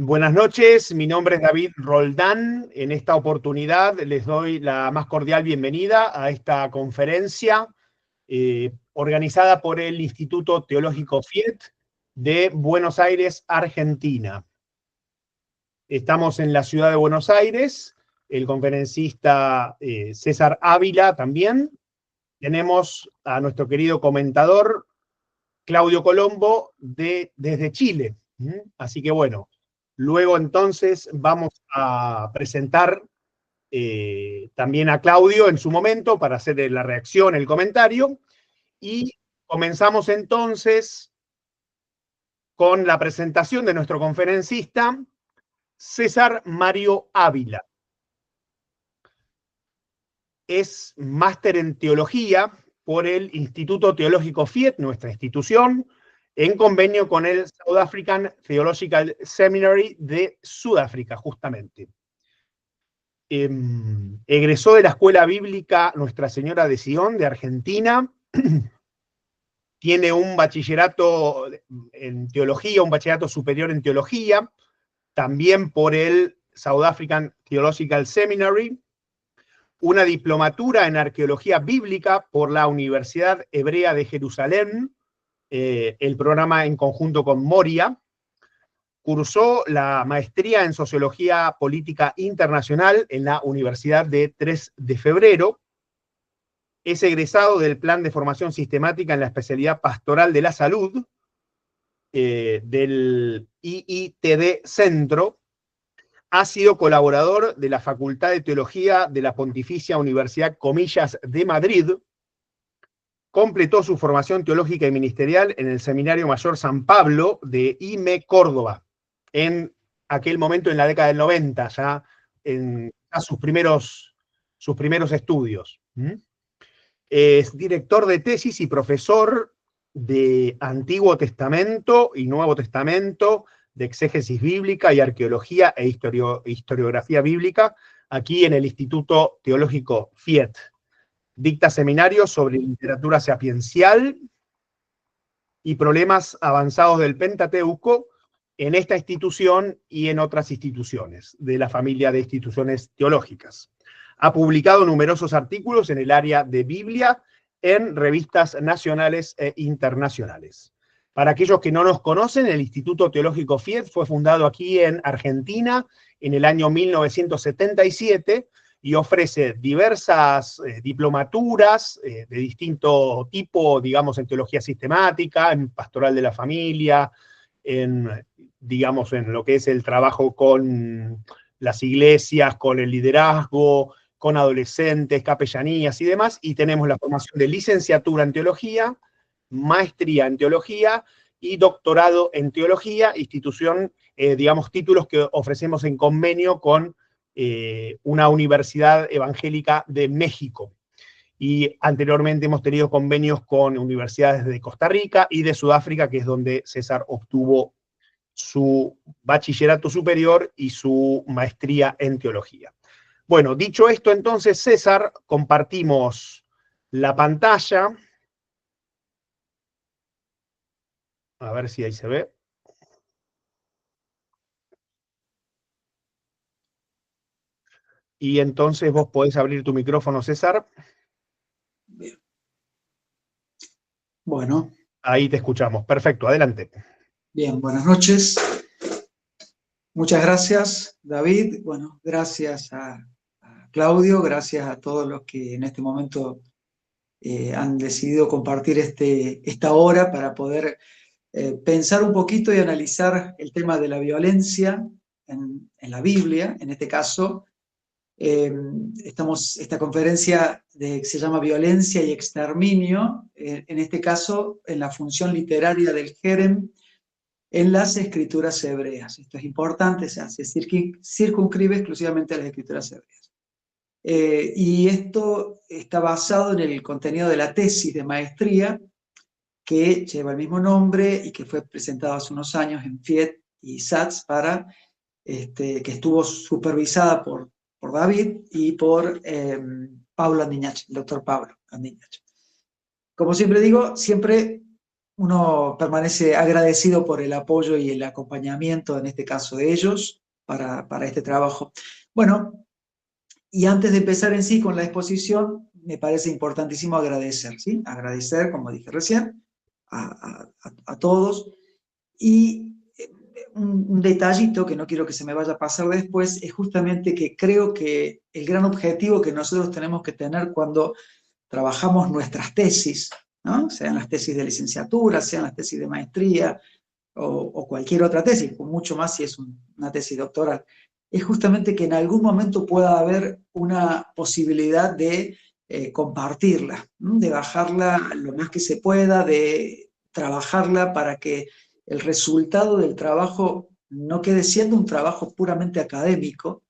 Buenas noches, mi nombre es David Roldán. En esta oportunidad les doy la más cordial bienvenida a esta conferencia organizada por el Instituto Teológico FIET de Buenos Aires, Argentina. Estamos en la ciudad de Buenos Aires, el conferencista César Ávila también. Tenemos a nuestro querido comentador Claudio Colombo desde Chile. Así que bueno, luego entonces vamos a presentar también a Claudio en su momento para hacer la reacción, el comentario, y comenzamos entonces con la presentación de nuestro conferencista, César Mario Ávila. Es máster en teología por el Instituto Teológico FIET, nuestra institución, en convenio con el South African Theological Seminary de Sudáfrica, justamente. Egresó de la Escuela Bíblica Nuestra Señora de Sion, de Argentina. Tiene un bachillerato en teología, un bachillerato superior en teología, también por el South African Theological Seminary, una diplomatura en arqueología bíblica por la Universidad Hebrea de Jerusalén, el programa en conjunto con Moria. Cursó la maestría en Sociología Política Internacional en la Universidad de 3 de Febrero. Es egresado del Plan de Formación Sistemática en la especialidad Pastoral de la Salud, del IITD Centro. Ha sido colaborador de la Facultad de Teología de la Pontificia Universidad Comillas de Madrid. Completó su formación teológica y ministerial en el Seminario Mayor San Pablo de IME Córdoba, en aquel momento en la década del 90, ya en sus primeros estudios. Es director de tesis y profesor de Antiguo Testamento y Nuevo Testamento, de exégesis bíblica y arqueología e historiografía bíblica, aquí en el Instituto Teológico FIET. Dicta seminarios sobre literatura sapiencial y problemas avanzados del Pentateuco en esta institución y en otras instituciones de la familia de instituciones teológicas. Ha publicado numerosos artículos en el área de Biblia en revistas nacionales e internacionales. Para aquellos que no nos conocen, el Instituto Teológico FIET fue fundado aquí en Argentina en el año 1977 y ofrece diversas diplomaturas de distinto tipo, digamos, en teología sistemática, en pastoral de la familia, digamos, en lo que es el trabajo con las iglesias, con el liderazgo, con adolescentes, capellanías y demás, y tenemos la formación de licenciatura en teología, maestría en teología y doctorado en teología, institución, digamos, títulos que ofrecemos en convenio con una universidad evangélica de México. Y anteriormente hemos tenido convenios con universidades de Costa Rica y de Sudáfrica, que es donde César obtuvo su bachillerato superior y su maestría en teología. Bueno, dicho esto, entonces, César, compartimos la pantalla. A ver si ahí se ve. Y entonces vos podés abrir tu micrófono, César. Bien. Bueno. Ahí te escuchamos. Perfecto, adelante. Bien, buenas noches. Muchas gracias, David. Bueno, gracias a Claudio, gracias a todos los que en este momento han decidido compartir esta hora para poder pensar un poquito y analizar el tema de la violencia en la Biblia, en este caso. Esta conferencia se llama Violencia y Exterminio, en este caso en la función literaria del Jerem en las escrituras hebreas. Esto es importante, se circunscribe exclusivamente a las escrituras hebreas. Y esto está basado en el contenido de la tesis de maestría que lleva el mismo nombre y que fue presentado hace unos años en FIET y SATS, que estuvo supervisada por David y por Pablo Andiñach, el doctor Pablo Andiñach. Como siempre digo, siempre uno permanece agradecido por el apoyo y el acompañamiento, en este caso de ellos, para este trabajo. Bueno, y antes de empezar en sí con la exposición, me parece importantísimo agradecer, ¿sí? Agradecer, como dije recién, a todos. Y un detallito que no quiero que se me vaya a pasar después es justamente que creo que el gran objetivo que nosotros tenemos que tener cuando trabajamos nuestras tesis, ¿no? Sean las tesis de licenciatura, sean las tesis de maestría o cualquier otra tesis, mucho más si es una tesis doctoral, es justamente que en algún momento pueda haber una posibilidad de compartirla, ¿no? De bajarla lo más que se pueda, de trabajarla para que el resultado del trabajo no quede siendo un trabajo puramente académico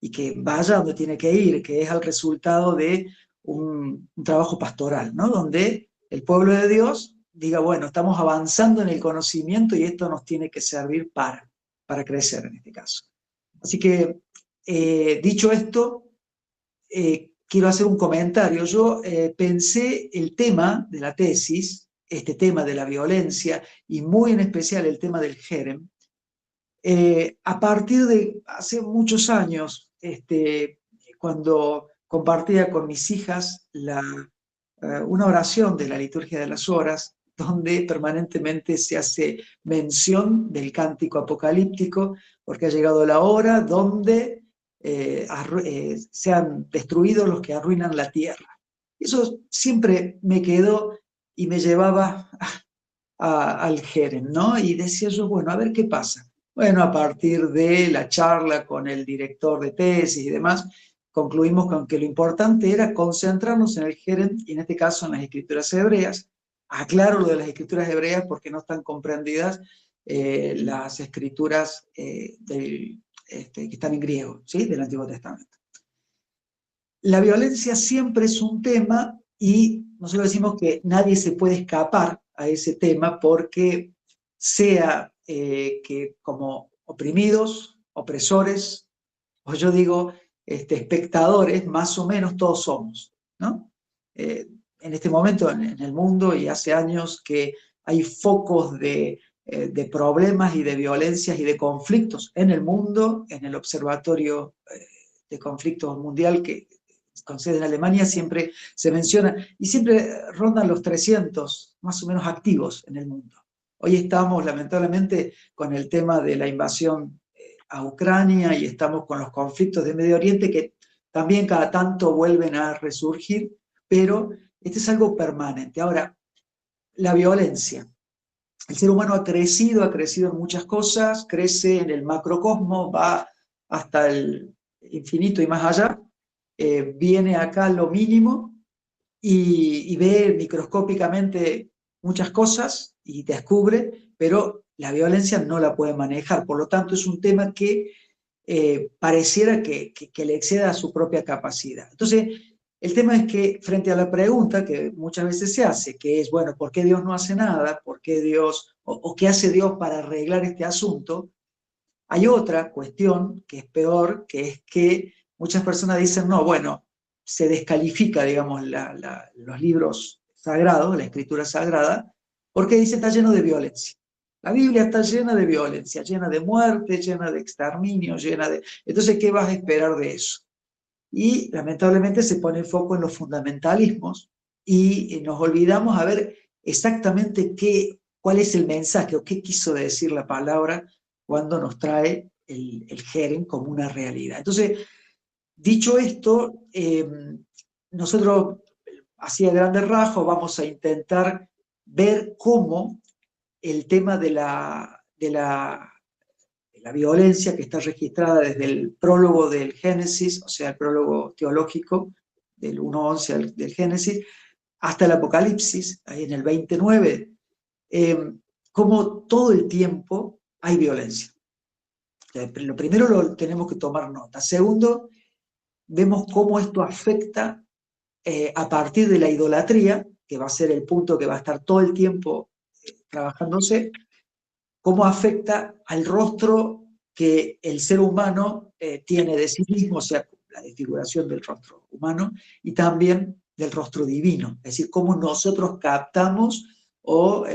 y que vaya donde tiene que ir, que es el resultado de un trabajo pastoral, ¿no? Donde el pueblo de Dios diga, bueno, estamos avanzando en el conocimiento y esto nos tiene que servir para crecer en este caso. Así que, dicho esto, quiero hacer un comentario. Yo pensé el tema de la tesis, este tema de la violencia, y muy en especial el tema del Jerem, a partir de hace muchos años, cuando compartía con mis hijas una oración de la liturgia de las horas, donde permanentemente se hace mención del cántico apocalíptico, porque ha llegado la hora donde sean destruidos los que arruinan la tierra. Eso siempre me quedó y me llevaba al Jerem, ¿no? Y decía yo, bueno, a ver qué pasa. Bueno, a partir de la charla con el director de tesis y demás, concluimos con que lo importante era concentrarnos en el Jerem, y en este caso en las escrituras hebreas. Aclaro lo de las escrituras hebreas porque no están comprendidas las escrituras que están en griego, ¿sí? Del Antiguo Testamento. La violencia siempre es un tema y nosotros decimos que nadie se puede escapar a ese tema porque sea que como oprimidos, opresores, o yo digo espectadores, más o menos todos somos, ¿no? En este momento en el mundo y hace años que hay focos de problemas y de violencias y de conflictos en el mundo, en el Observatorio de Conflictos Mundial que con sede en Alemania siempre se menciona y siempre rondan los 300 más o menos activos en el mundo. Hoy estamos lamentablemente con el tema de la invasión a Ucrania y estamos con los conflictos de Medio Oriente que también cada tanto vuelven a resurgir, pero este es algo permanente. Ahora, la violencia. El ser humano ha crecido en muchas cosas, crece en el macrocosmos, va hasta el infinito y más allá, viene acá lo mínimo y ve microscópicamente muchas cosas y descubre, pero la violencia no la puede manejar. Por lo tanto, es un tema que pareciera que le exceda a su propia capacidad. Entonces, el tema es que frente a la pregunta que muchas veces se hace, que es, bueno, ¿por qué Dios no hace nada? ¿Por qué Dios, o qué hace Dios para arreglar este asunto? Hay otra cuestión que es peor, que es que muchas personas dicen, no, bueno, se descalifica, digamos, los libros sagrados, la escritura sagrada, porque dice está lleno de violencia. La Biblia está llena de violencia, llena de muerte, llena de exterminio, llena de... Entonces, ¿qué vas a esperar de eso? Y lamentablemente se pone el foco en los fundamentalismos y nos olvidamos a ver exactamente cuál es el mensaje o qué quiso decir la palabra cuando nos trae el Jerem como una realidad. Entonces, dicho esto, nosotros, así a grandes rasgos, vamos a intentar ver cómo el tema de la violencia que está registrada desde el prólogo del Génesis, o sea, el prólogo teológico del 1:11 del Génesis, hasta el Apocalipsis, ahí en el 29, como todo el tiempo hay violencia. Lo primero lo tenemos que tomar nota. Segundo, vemos cómo esto afecta a partir de la idolatría, que va a ser el punto que va a estar todo el tiempo trabajándose, cómo afecta al rostro que el ser humano tiene de sí mismo, o sea, la desfiguración del rostro humano, y también del rostro divino. Es decir, cómo nosotros captamos o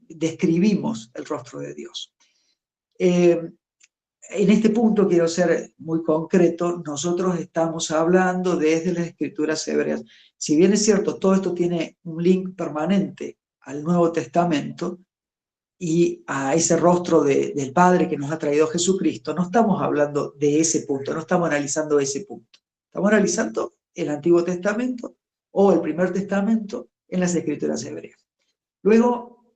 describimos el rostro de Dios. En este punto quiero ser muy concreto. Nosotros estamos hablando desde las Escrituras hebreas. Si bien es cierto, todo esto tiene un link permanente al Nuevo Testamento y a ese rostro del Padre que nos ha traído Jesucristo, no estamos hablando de ese punto, no estamos analizando ese punto. Estamos analizando el Antiguo Testamento o el Primer Testamento en las Escrituras hebreas. Luego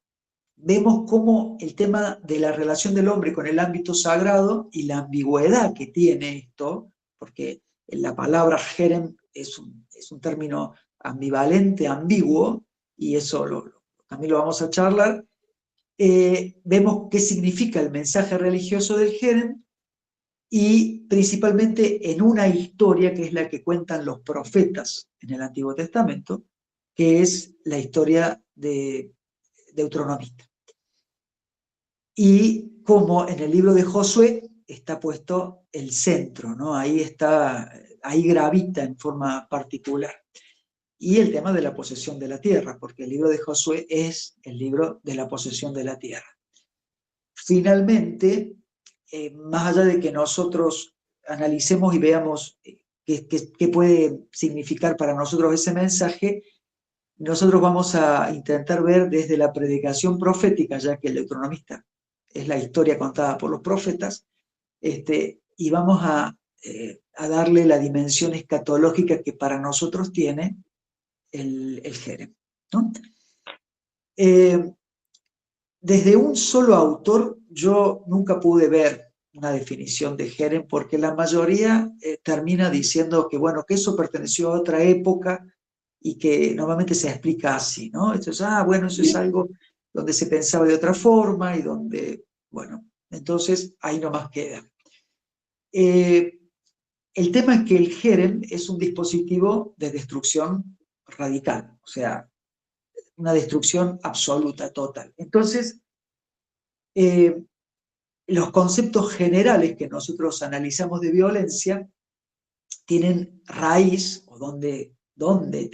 vemos cómo el tema de la relación del hombre con el ámbito sagrado y la ambigüedad que tiene esto, porque la palabra jerem es un término ambivalente, ambiguo, y eso también lo vamos a charlar. Vemos qué significa el mensaje religioso del jerem, y principalmente en una historia que es la que cuentan los profetas en el Antiguo Testamento, que es la historia de Deuteronomista. Y como en el libro de Josué está puesto el centro, ¿no? Ahí gravita en forma particular. Y el tema de la posesión de la tierra, porque el libro de Josué es el libro de la posesión de la tierra. Finalmente, más allá de que nosotros analicemos y veamos qué puede significar para nosotros ese mensaje, nosotros vamos a intentar ver desde la predicación profética, ya que el deuteronomista es la historia contada por los profetas, y vamos a darle la dimensión escatológica que para nosotros tiene el jerem, ¿no? Desde un solo autor yo nunca pude ver una definición de jerem, porque la mayoría termina diciendo que, bueno, que eso perteneció a otra época y que normalmente se explica así, ¿no? Entonces, bueno, eso es algo donde se pensaba de otra forma y donde, bueno, entonces ahí nomás queda. El tema es que el jerem es un dispositivo de destrucción radical, o sea, una destrucción absoluta, total. Entonces, los conceptos generales que nosotros analizamos de violencia tienen raíz, o dónde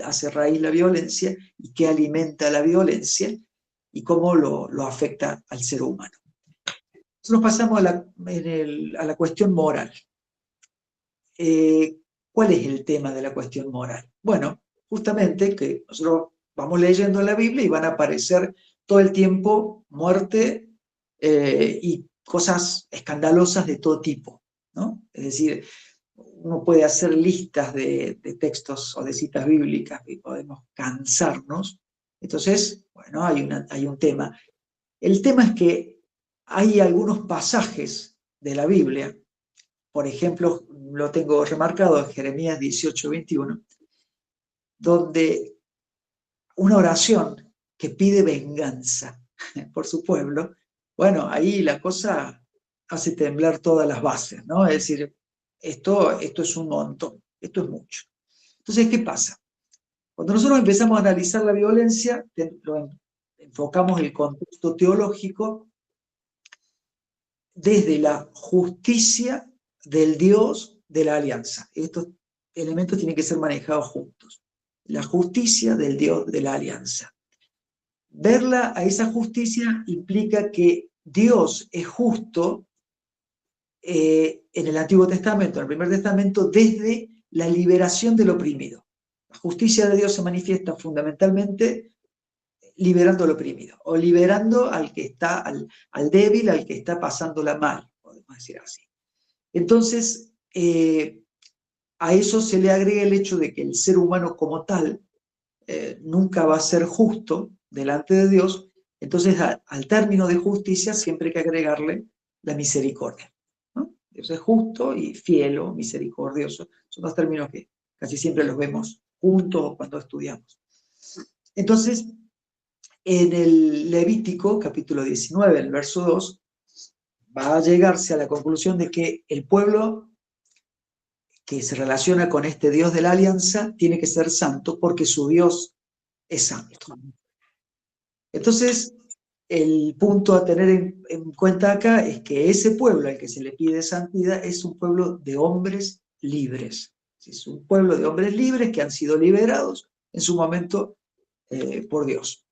hace raíz la violencia y qué alimenta la violencia y cómo lo afecta al ser humano. Nosotros pasamos a la cuestión moral. ¿Cuál es el tema de la cuestión moral? Bueno, justamente que nosotros vamos leyendo la Biblia y van a aparecer todo el tiempo muerte y cosas escandalosas de todo tipo, ¿no? Es decir, uno puede hacer listas de textos o de citas bíblicas y podemos cansarnos. Entonces, bueno, hay un tema. El tema es que hay algunos pasajes de la Biblia, por ejemplo, lo tengo remarcado en Jeremías 18:21, donde una oración que pide venganza por su pueblo, bueno, ahí la cosa hace temblar todas las bases, ¿no? Es decir, esto es un montón, esto es mucho. Entonces, ¿qué pasa? Cuando nosotros empezamos a analizar la violencia, enfocamos el contexto teológico desde la justicia del Dios de la alianza. Estos elementos tienen que ser manejados juntos. La justicia del Dios de la alianza. Verla a esa justicia implica que Dios es justo en el Antiguo Testamento, en el Primer Testamento, desde la liberación del oprimido. La justicia de Dios se manifiesta fundamentalmente liberando al oprimido, o liberando al que está, al débil, al que está pasándola mal, podemos decir así. Entonces, a eso se le agrega el hecho de que el ser humano como tal nunca va a ser justo delante de Dios. Entonces, al término de justicia siempre hay que agregarle la misericordia, ¿no? Dios es justo y fiel o misericordioso. Son dos términos que casi siempre los vemos juntos cuando estudiamos. Entonces, en el Levítico, capítulo 19, el verso 2, va a llegarse a la conclusión de que el pueblo que se relaciona con este Dios de la alianza tiene que ser santo porque su Dios es santo. Entonces, el punto a tener en cuenta acá es que ese pueblo al que se le pide santidad es un pueblo de hombres libres. Es un pueblo de hombres libres que han sido liberados en su momento por Dios.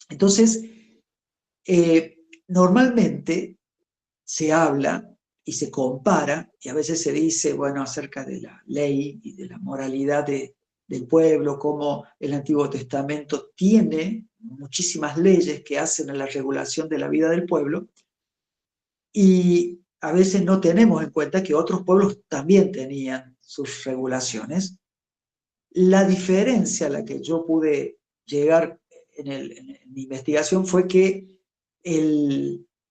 Entonces, normalmente se habla y se compara, y a veces se dice, bueno, acerca de la ley y de la moralidad del pueblo, cómo el Antiguo Testamento tiene muchísimas leyes que hacen a la regulación de la vida del pueblo, y a veces no tenemos en cuenta que otros pueblos también tenían sus regulaciones. La diferencia a la que yo pude llegar en mi investigación fue que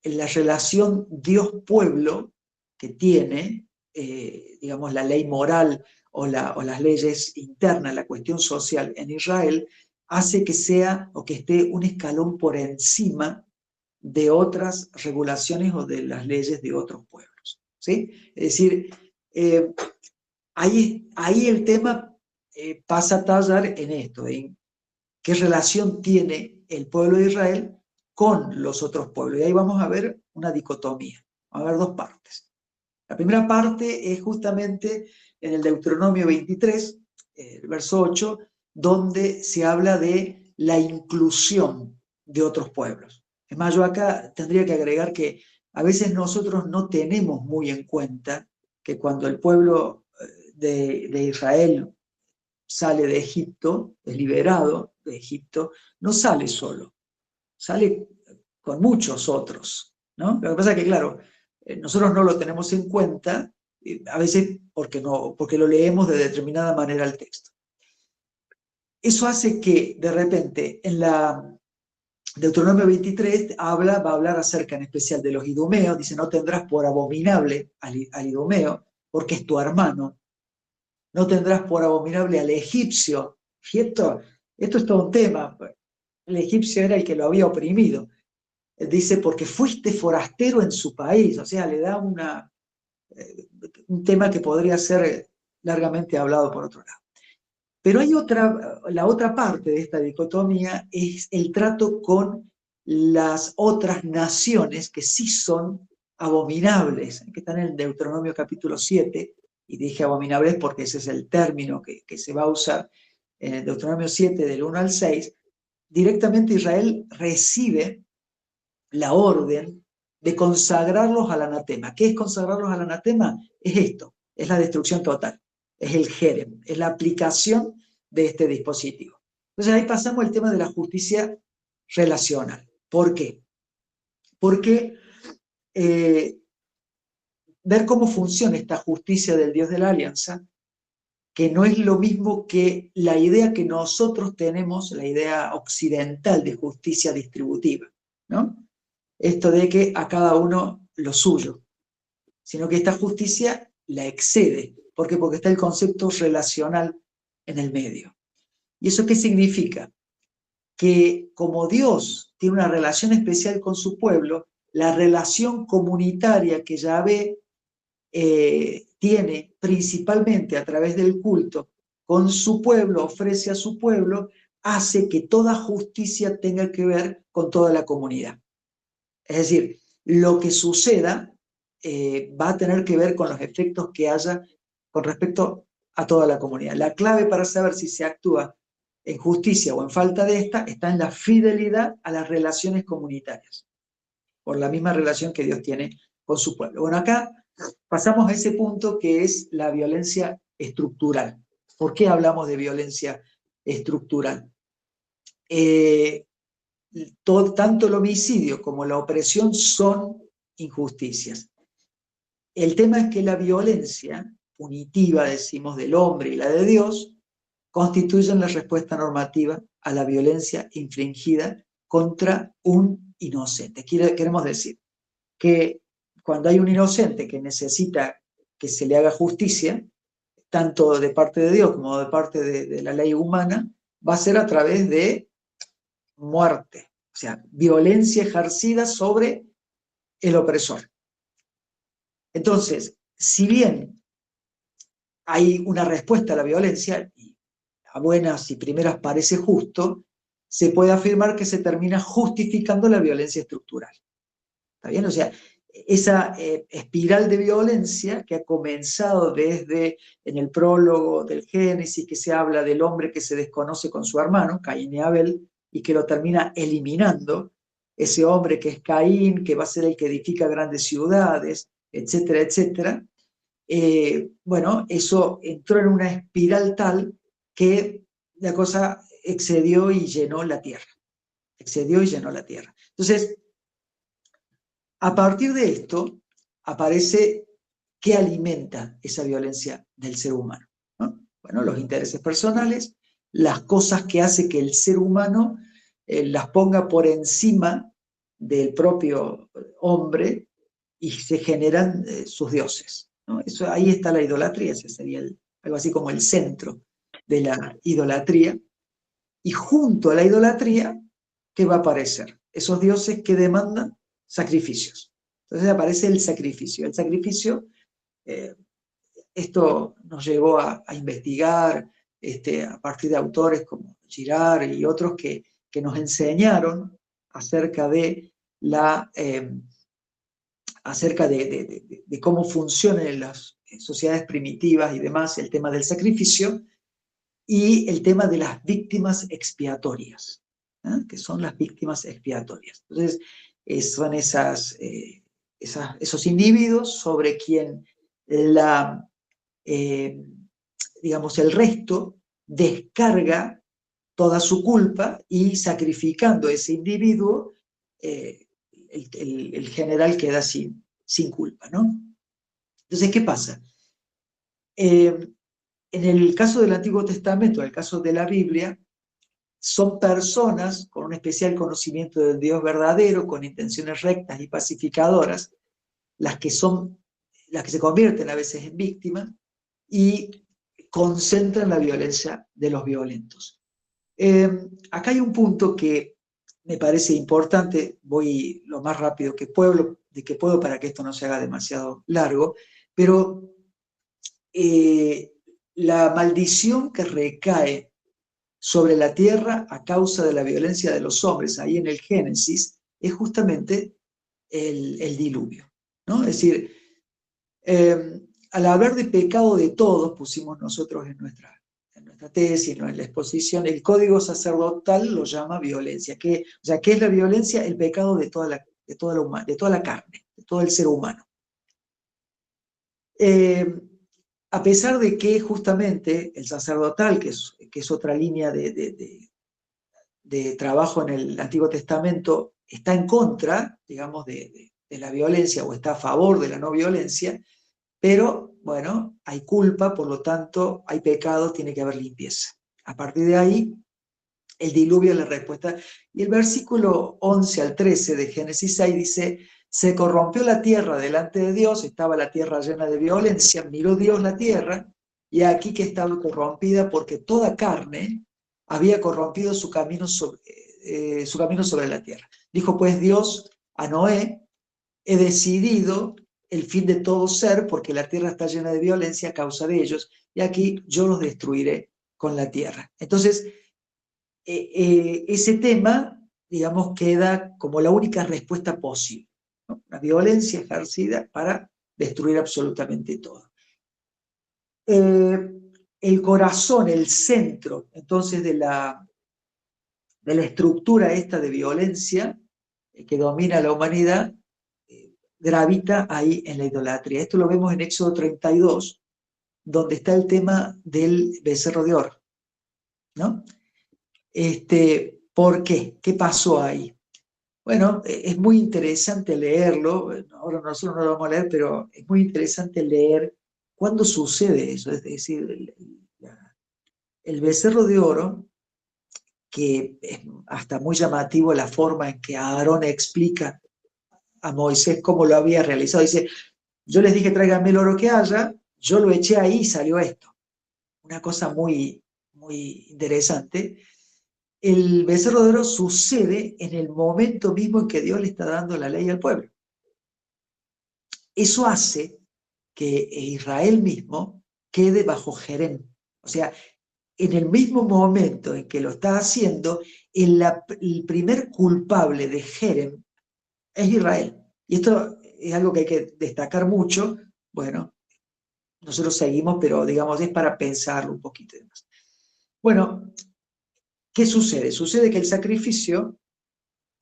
la relación Dios-pueblo que tiene, digamos, la ley moral o las leyes internas, la cuestión social en Israel, hace que sea o que esté un escalón por encima de otras regulaciones o de las leyes de otros pueblos, ¿sí? Es decir, ahí el tema pasa a tallar en esto, en qué relación tiene el pueblo de Israel con los otros pueblos. Y ahí vamos a ver una dicotomía, vamos a ver dos partes. La primera parte es justamente en el Deuteronomio 23, el verso 8, donde se habla de la inclusión de otros pueblos. Es más, yo acá tendría que agregar que a veces nosotros no tenemos muy en cuenta que cuando el pueblo de Israel sale de Egipto, es liberado de Egipto, no sale solo, sale con muchos otros, ¿no? Lo que pasa es que, claro, nosotros no lo tenemos en cuenta, a veces porque lo leemos de determinada manera el texto. Eso hace que, de repente, en la Deuteronomio 23 va a hablar acerca en especial de los idumeos, dice, no tendrás por abominable al idumeo, porque es tu hermano, no tendrás por abominable al egipcio. Y esto es todo un tema. El egipcio era el que lo había oprimido. Dice, porque fuiste forastero en su país. O sea, le da un tema que podría ser largamente hablado por otro lado. Pero hay la otra parte de esta dicotomía es el trato con las otras naciones que sí son abominables, que están en el Deuteronomio capítulo 7, y dije abominables porque ese es el término que se va a usar en el Deuteronomio 7 del 1 al 6, directamente Israel recibe la orden de consagrarlos al anatema. ¿Qué es consagrarlos al anatema? Es esto, es la destrucción total, es el jerem, es la aplicación de este dispositivo. Entonces ahí pasamos al tema de la justicia relacional. ¿Por qué? Porque ver cómo funciona esta justicia del Dios de la Alianza, que no es lo mismo que la idea que nosotros tenemos, la idea occidental de justicia distributiva, ¿no? Esto de que a cada uno lo suyo, sino que esta justicia la excede. ¿Por qué? Porque está el concepto relacional en el medio. ¿Y eso qué significa? Que como Dios tiene una relación especial con su pueblo, la relación comunitaria que Yahvé tiene principalmente a través del culto con su pueblo, ofrece a su pueblo, hace que toda justicia tenga que ver con toda la comunidad. Es decir, lo que suceda va a tener que ver con los efectos que haya con respecto a toda la comunidad. La clave para saber si se actúa en justicia o en falta de esta está en la fidelidad a las relaciones comunitarias, por la misma relación que Dios tiene con su pueblo. Bueno, acá pasamos a ese punto que es la violencia estructural. ¿Por qué hablamos de violencia estructural? Tanto el homicidio como la opresión son injusticias. El tema es que la violencia punitiva, decimos, del hombre y la de Dios, constituyen la respuesta normativa a la violencia infligida contra un inocente. Queremos decir que cuando hay un inocente que necesita que se le haga justicia, tanto de parte de Dios como de parte de la ley humana, va a ser a través de muerte, o sea, violencia ejercida sobre el opresor. Entonces, si bien hay una respuesta a la violencia, y a buenas y primeras parece justo, se puede afirmar que se termina justificando la violencia estructural. ¿Está bien? O sea, esa espiral de violencia que ha comenzado desde en el prólogo del Génesis, que se habla del hombre que se desconoce con su hermano, Caín y Abel, y que lo termina eliminando, ese hombre que es Caín, que va a ser el que edifica grandes ciudades, etcétera, etcétera. Bueno, eso entró en una espiral tal que la cosa excedió y llenó la tierra. Excedió y llenó la tierra. Entonces, a partir de esto, aparece qué alimenta esa violencia del ser humano, ¿no? Bueno, los intereses personales, las cosas que hace que el ser humano las ponga por encima del propio hombre y se generan sus dioses, ¿no? Eso, ahí está la idolatría, ese sería algo así como el centro de la idolatría. Y junto a la idolatría, ¿qué va a aparecer? Esos dioses que demandan sacrificios. Entonces aparece el sacrificio. El sacrificio, eh, esto nos llevó a investigar a partir de autores como Girard y otros que nos enseñaron acerca de de cómo funcionan en las sociedades primitivas y demás el tema del sacrificio y el tema de las víctimas expiatorias, ¿eh? Que son las víctimas expiatorias. Entonces, son esos individuos sobre quien digamos, el resto descarga toda su culpa y sacrificando a ese individuo, el general queda sin culpa, ¿no? Entonces, ¿qué pasa? En el caso del Antiguo Testamento, en el caso de la Biblia, son personas con un especial conocimiento del Dios verdadero, con intenciones rectas y pacificadoras, las que se convierten a veces en víctimas y concentran la violencia de los violentos. Acá hay un punto que me parece importante, voy lo más rápido que puedo para que esto no se haga demasiado largo, pero la maldición que recae sobre la tierra a causa de la violencia de los hombres, ahí en el Génesis, es justamente el diluvio, ¿no? Es decir, al hablar de pecado de todos, pusimos nosotros en nuestra tesis, ¿no? En la exposición, el código sacerdotal lo llama violencia. ¿Qué es la violencia? El pecado de toda la carne, de todo el ser humano. A pesar de que justamente el sacerdotal, que es otra línea de trabajo en el Antiguo Testamento, está en contra, digamos, de la violencia o está a favor de la no violencia, pero bueno, hay culpa, por lo tanto, hay pecado, tiene que haber limpieza. A partir de ahí, el diluvio es la respuesta. Y el versículo 11 al 13 de Génesis 6 dice: se corrompió la tierra delante de Dios, estaba la tierra llena de violencia, miró Dios la tierra, y aquí que estaba corrompida porque toda carne había corrompido su camino sobre la tierra. Dijo pues Dios a Noé: he decidido el fin de todo ser, porque la tierra está llena de violencia a causa de ellos, y aquí yo los destruiré con la tierra. Entonces, ese tema, digamos, queda como la única respuesta posible, ¿no? La violencia ejercida para destruir absolutamente todo. El corazón, el centro, entonces, de la estructura esta de violencia que domina la humanidad, gravita ahí en la idolatría. Esto lo vemos en Éxodo 32, donde está el tema del becerro de oro, ¿no? ¿Por qué? ¿Qué pasó ahí? Bueno, es muy interesante leerlo, ahora nosotros no lo vamos a leer, pero es muy interesante leer cuándo sucede eso, es decir, el becerro de oro, que es hasta muy llamativo la forma en que Aarón explica a Moisés cómo lo había realizado. Dice: yo les dije tráiganme el oro que haya, yo lo eché ahí y salió esto. Una cosa muy, muy interesante. El becerro de oro sucede en el momento mismo en que Dios le está dando la ley al pueblo. Eso hace que Israel mismo quede bajo Jerem. O sea, en el mismo momento en que lo está haciendo, el primer culpable de Jerem es Israel. Y esto es algo que hay que destacar mucho. Bueno, nosotros seguimos, pero digamos, es para pensarlo un poquito más. Bueno, ¿Qué sucede? Sucede que el sacrificio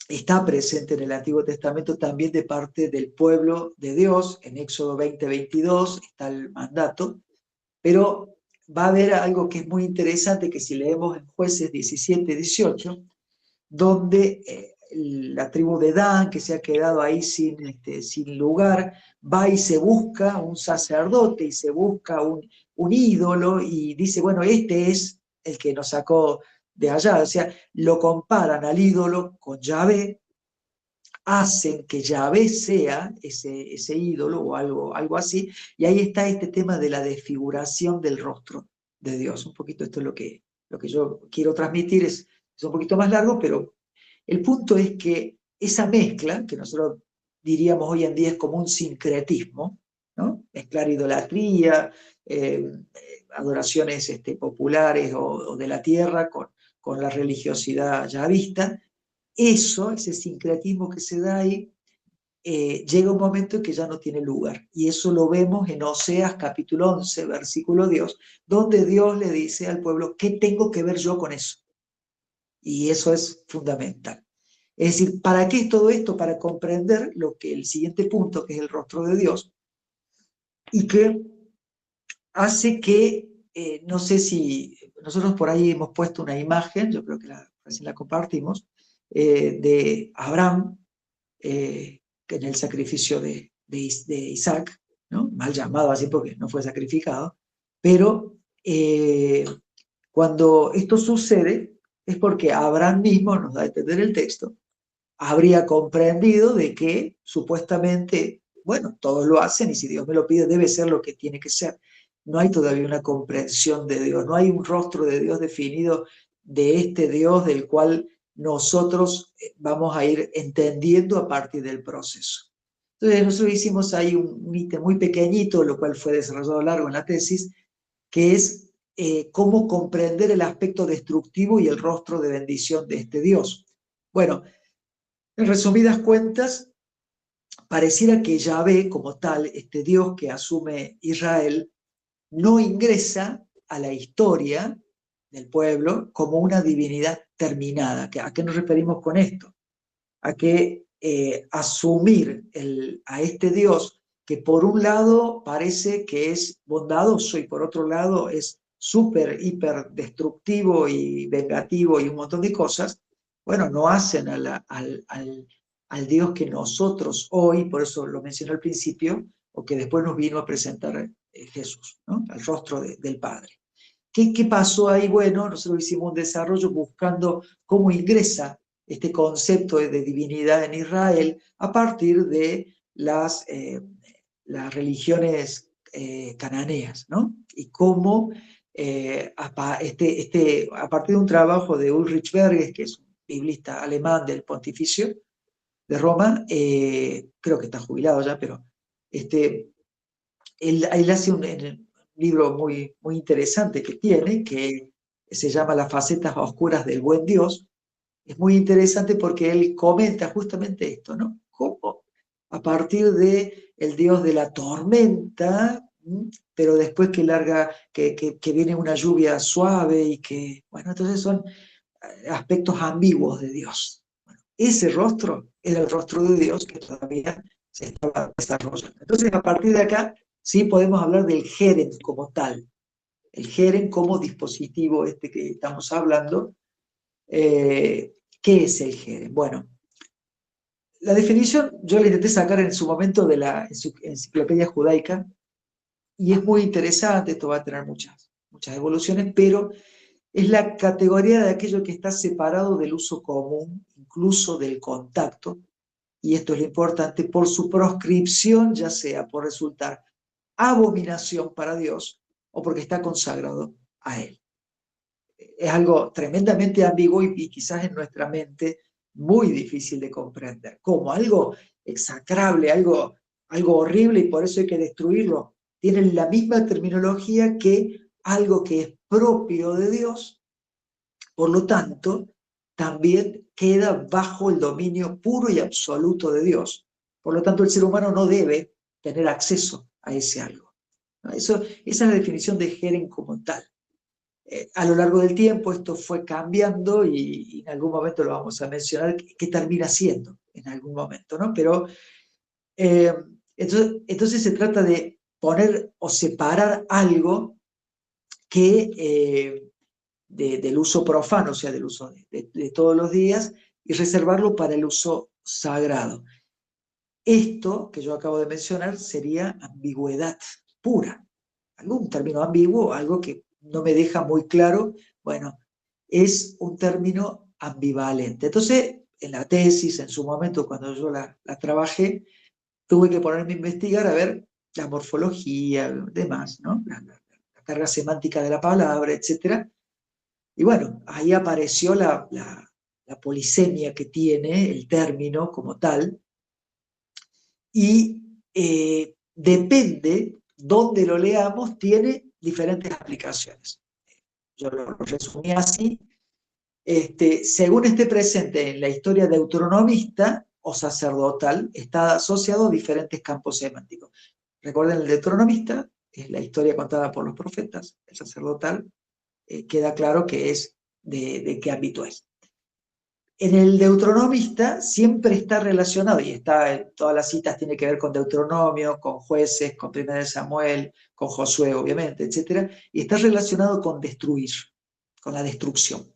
está presente en el Antiguo Testamento también de parte del pueblo de Dios. En Éxodo 20:22 está el mandato, pero va a haber algo que es muy interesante, que si leemos en Jueces 17-18, donde la tribu de Dan, que se ha quedado ahí sin lugar, va y se busca un sacerdote y se busca un ídolo y dice, bueno, este es el que nos sacó de allá. O sea, lo comparan al ídolo con Yahvé, hacen que Yahvé sea ese ídolo o algo así, y ahí está este tema de la desfiguración del rostro de Dios. Un poquito esto es lo que yo quiero transmitir, es un poquito más largo, pero el punto es que esa mezcla, que nosotros diríamos hoy en día es como un sincretismo, ¿no? Mezclar idolatría, adoraciones populares o de la tierra con la religiosidad yavista, ese sincretismo que se da ahí, llega un momento en que ya no tiene lugar. Y eso lo vemos en Oseas capítulo 11, versículo 2, donde Dios le dice al pueblo, ¿qué tengo que ver yo con eso? Y eso es fundamental. Es decir, ¿para qué es todo esto? Para comprender lo que el siguiente punto, que es el rostro de Dios, y que hace que, no sé si nosotros por ahí hemos puesto una imagen, yo creo que recién la compartimos, de Abraham, que en el sacrificio de Isaac, ¿no? Mal llamado así porque no fue sacrificado, pero cuando esto sucede es porque Abraham mismo, nos da a entender el texto, habría comprendido de que supuestamente, bueno, todos lo hacen y si Dios me lo pide debe ser lo que tiene que ser. No hay todavía una comprensión de Dios, no hay un rostro de Dios definido, de este Dios del cual nosotros vamos a ir entendiendo a partir del proceso. Entonces nosotros hicimos ahí un ítem muy pequeñito, lo cual fue desarrollado largo en la tesis, que es cómo comprender el aspecto destructivo y el rostro de bendición de este Dios. Bueno, en resumidas cuentas, pareciera que Yahvé, como tal, este Dios que asume Israel, no ingresa a la historia del pueblo como una divinidad terminada. ¿A qué nos referimos con esto? A que asumir a este Dios que por un lado parece que es bondadoso y por otro lado es súper, hiper destructivo y vengativo y un montón de cosas, bueno, no hacen al Dios que nosotros hoy, por eso lo mencioné al principio, o que después nos vino a presentar Jesús, ¿no? Al rostro del Padre. ¿Qué pasó ahí? Bueno, nosotros hicimos un desarrollo buscando cómo ingresa este concepto de divinidad en Israel a partir de las religiones cananeas, ¿no? Y cómo a partir de un trabajo de Ulrich Berges, que es un biblista alemán del Pontificio de Roma, creo que está jubilado ya, pero él hace un libro muy, muy interesante que tiene, que se llama Las facetas oscuras del buen Dios. Es muy interesante porque él comenta justamente esto, ¿no? Cómo a partir de el Dios de la tormenta, pero después que viene una lluvia suave y que, bueno, entonces son aspectos ambiguos de Dios. Bueno, ese rostro era el rostro de Dios que todavía se estaba desarrollando. Entonces, a partir de acá, sí podemos hablar del Jerem como tal, el Jerem como dispositivo que estamos hablando. ¿Qué es el Jerem? Bueno, la definición yo la intenté sacar en su momento de la enciclopedia judaica y es muy interesante, esto va a tener muchas evoluciones, pero es la categoría de aquello que está separado del uso común, incluso del contacto, y esto es lo importante, por su proscripción, ya sea por resultar abominación para Dios o porque está consagrado a Él. Es algo tremendamente ambiguo y quizás en nuestra mente muy difícil de comprender, como algo execrable, algo horrible y por eso hay que destruirlo. Tienen la misma terminología que algo que es propio de Dios, por lo tanto, también queda bajo el dominio puro y absoluto de Dios. Por lo tanto, el ser humano no debe tener acceso a ese algo. Esa es la definición de Jerem como tal. A lo largo del tiempo esto fue cambiando y en algún momento lo vamos a mencionar, qué termina siendo en algún momento, ¿no? Pero eh, entonces se trata de poner o separar algo que del uso profano, o sea, del uso de todos los días, y reservarlo para el uso sagrado. Esto que yo acabo de mencionar sería ambigüedad pura, algún término ambiguo, algo que no me deja muy claro. Bueno, es un término ambivalente. Entonces, en la tesis, en su momento, cuando yo la trabajé, tuve que ponerme a investigar a ver la morfología, demás, ¿no? La carga semántica de la palabra, etc. Y bueno, ahí apareció la polisemia que tiene el término como tal, y depende dónde lo leamos, tiene diferentes aplicaciones. Yo lo resumí así. Según esté presente en la historia deuteronomista o sacerdotal, está asociado a diferentes campos semánticos. Recuerden, el deuteronomista es la historia contada por los profetas, el sacerdotal queda claro que es de qué ámbito es. En el deuteronomista siempre está relacionado, y está en todas las citas, tiene que ver con Deuteronomio, con Jueces, con 1 de Samuel, con Josué, obviamente, etc. Y está relacionado con destruir, con la destrucción.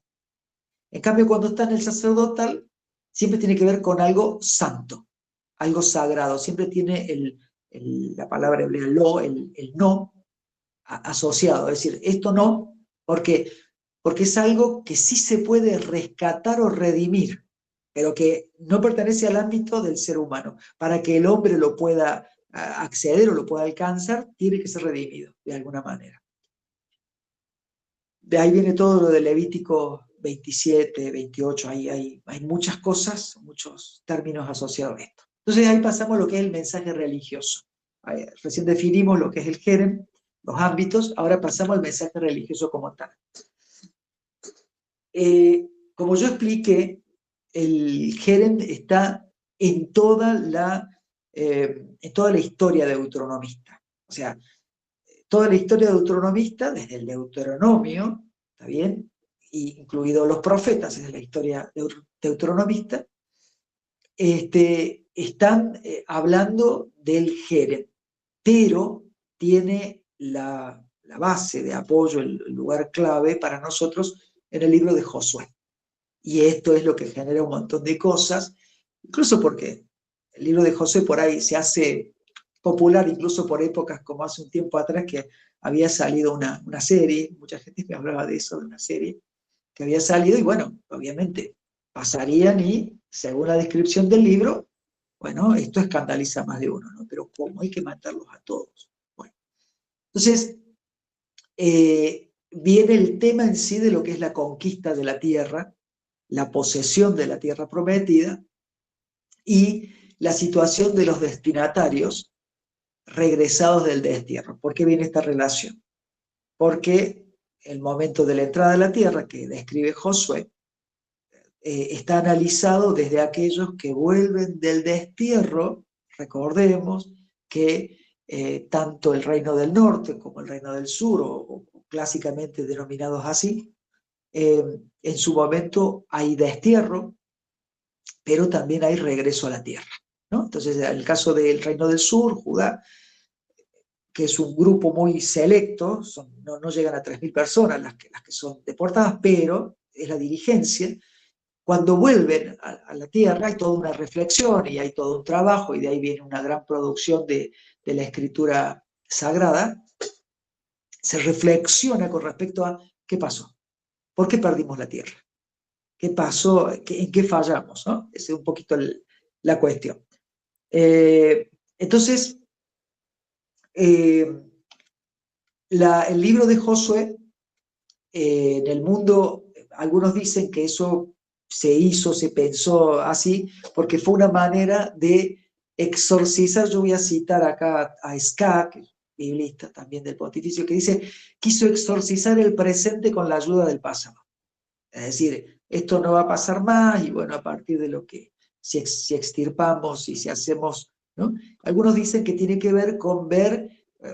En cambio, cuando está en el sacerdotal, siempre tiene que ver con algo santo, algo sagrado. Siempre tiene la palabra hebrea lo, el no, asociado. Es decir, esto no, porque es algo que sí se puede rescatar o redimir, pero que no pertenece al ámbito del ser humano. Para que el hombre lo pueda acceder o lo pueda alcanzar, tiene que ser redimido de alguna manera. De ahí viene todo lo de Levítico 27, 28, hay muchas cosas, muchos términos asociados a esto. Entonces ahí pasamos a lo que es el mensaje religioso. Recién definimos lo que es el jerem, los ámbitos, ahora pasamos al mensaje religioso como tal. Como yo expliqué, el jerem está en toda la historia deuteronomista. O sea, toda la historia deuteronomista, desde el Deuteronomio, ¿está bien? Incluidos los profetas, desde la historia deuteronomista, están hablando del jerem, pero tiene la base de apoyo, el lugar clave para nosotros en el libro de Josué. Y esto es lo que genera un montón de cosas, incluso porque el libro de Josué por ahí se hace popular, incluso por épocas como hace un tiempo atrás que había salido una serie, mucha gente me hablaba de eso, de una serie que había salido, y bueno, obviamente pasarían y, según la descripción del libro, bueno, esto escandaliza a más de uno, ¿no? Pero ¿cómo hay que matarlos a todos? Bueno, entonces, viene el tema en sí de lo que es la conquista de la tierra, la posesión de la tierra prometida y la situación de los destinatarios regresados del destierro. ¿Por qué viene esta relación? Porque el momento de la entrada a la tierra que describe Josué está analizado desde aquellos que vuelven del destierro. Recordemos que tanto el reino del norte como el reino del sur, o clásicamente denominados así, en su momento hay destierro, pero también hay regreso a la tierra, ¿no? Entonces, en el caso del reino del sur, Judá, que es un grupo muy selecto, no llegan a 3.000 personas las que son deportadas, pero es la dirigencia. Cuando vuelven a la tierra hay toda una reflexión y hay todo un trabajo, y de ahí viene una gran producción de la escritura sagrada. Se reflexiona con respecto a qué pasó, por qué perdimos la tierra, qué pasó, en qué fallamos, ¿no? Esa es un poquito la cuestión. Entonces, el libro de Josué, en el mundo, algunos dicen que eso se hizo, se pensó así, porque fue una manera de exorcizar. Yo voy a citar acá a Ska, que es biblista también del pontificio, que dice, quiso exorcizar el presente con la ayuda del pasado. Es decir, esto no va a pasar más, y bueno, a partir de lo que, si extirpamos y si hacemos, ¿no? Algunos dicen que tiene que ver con ver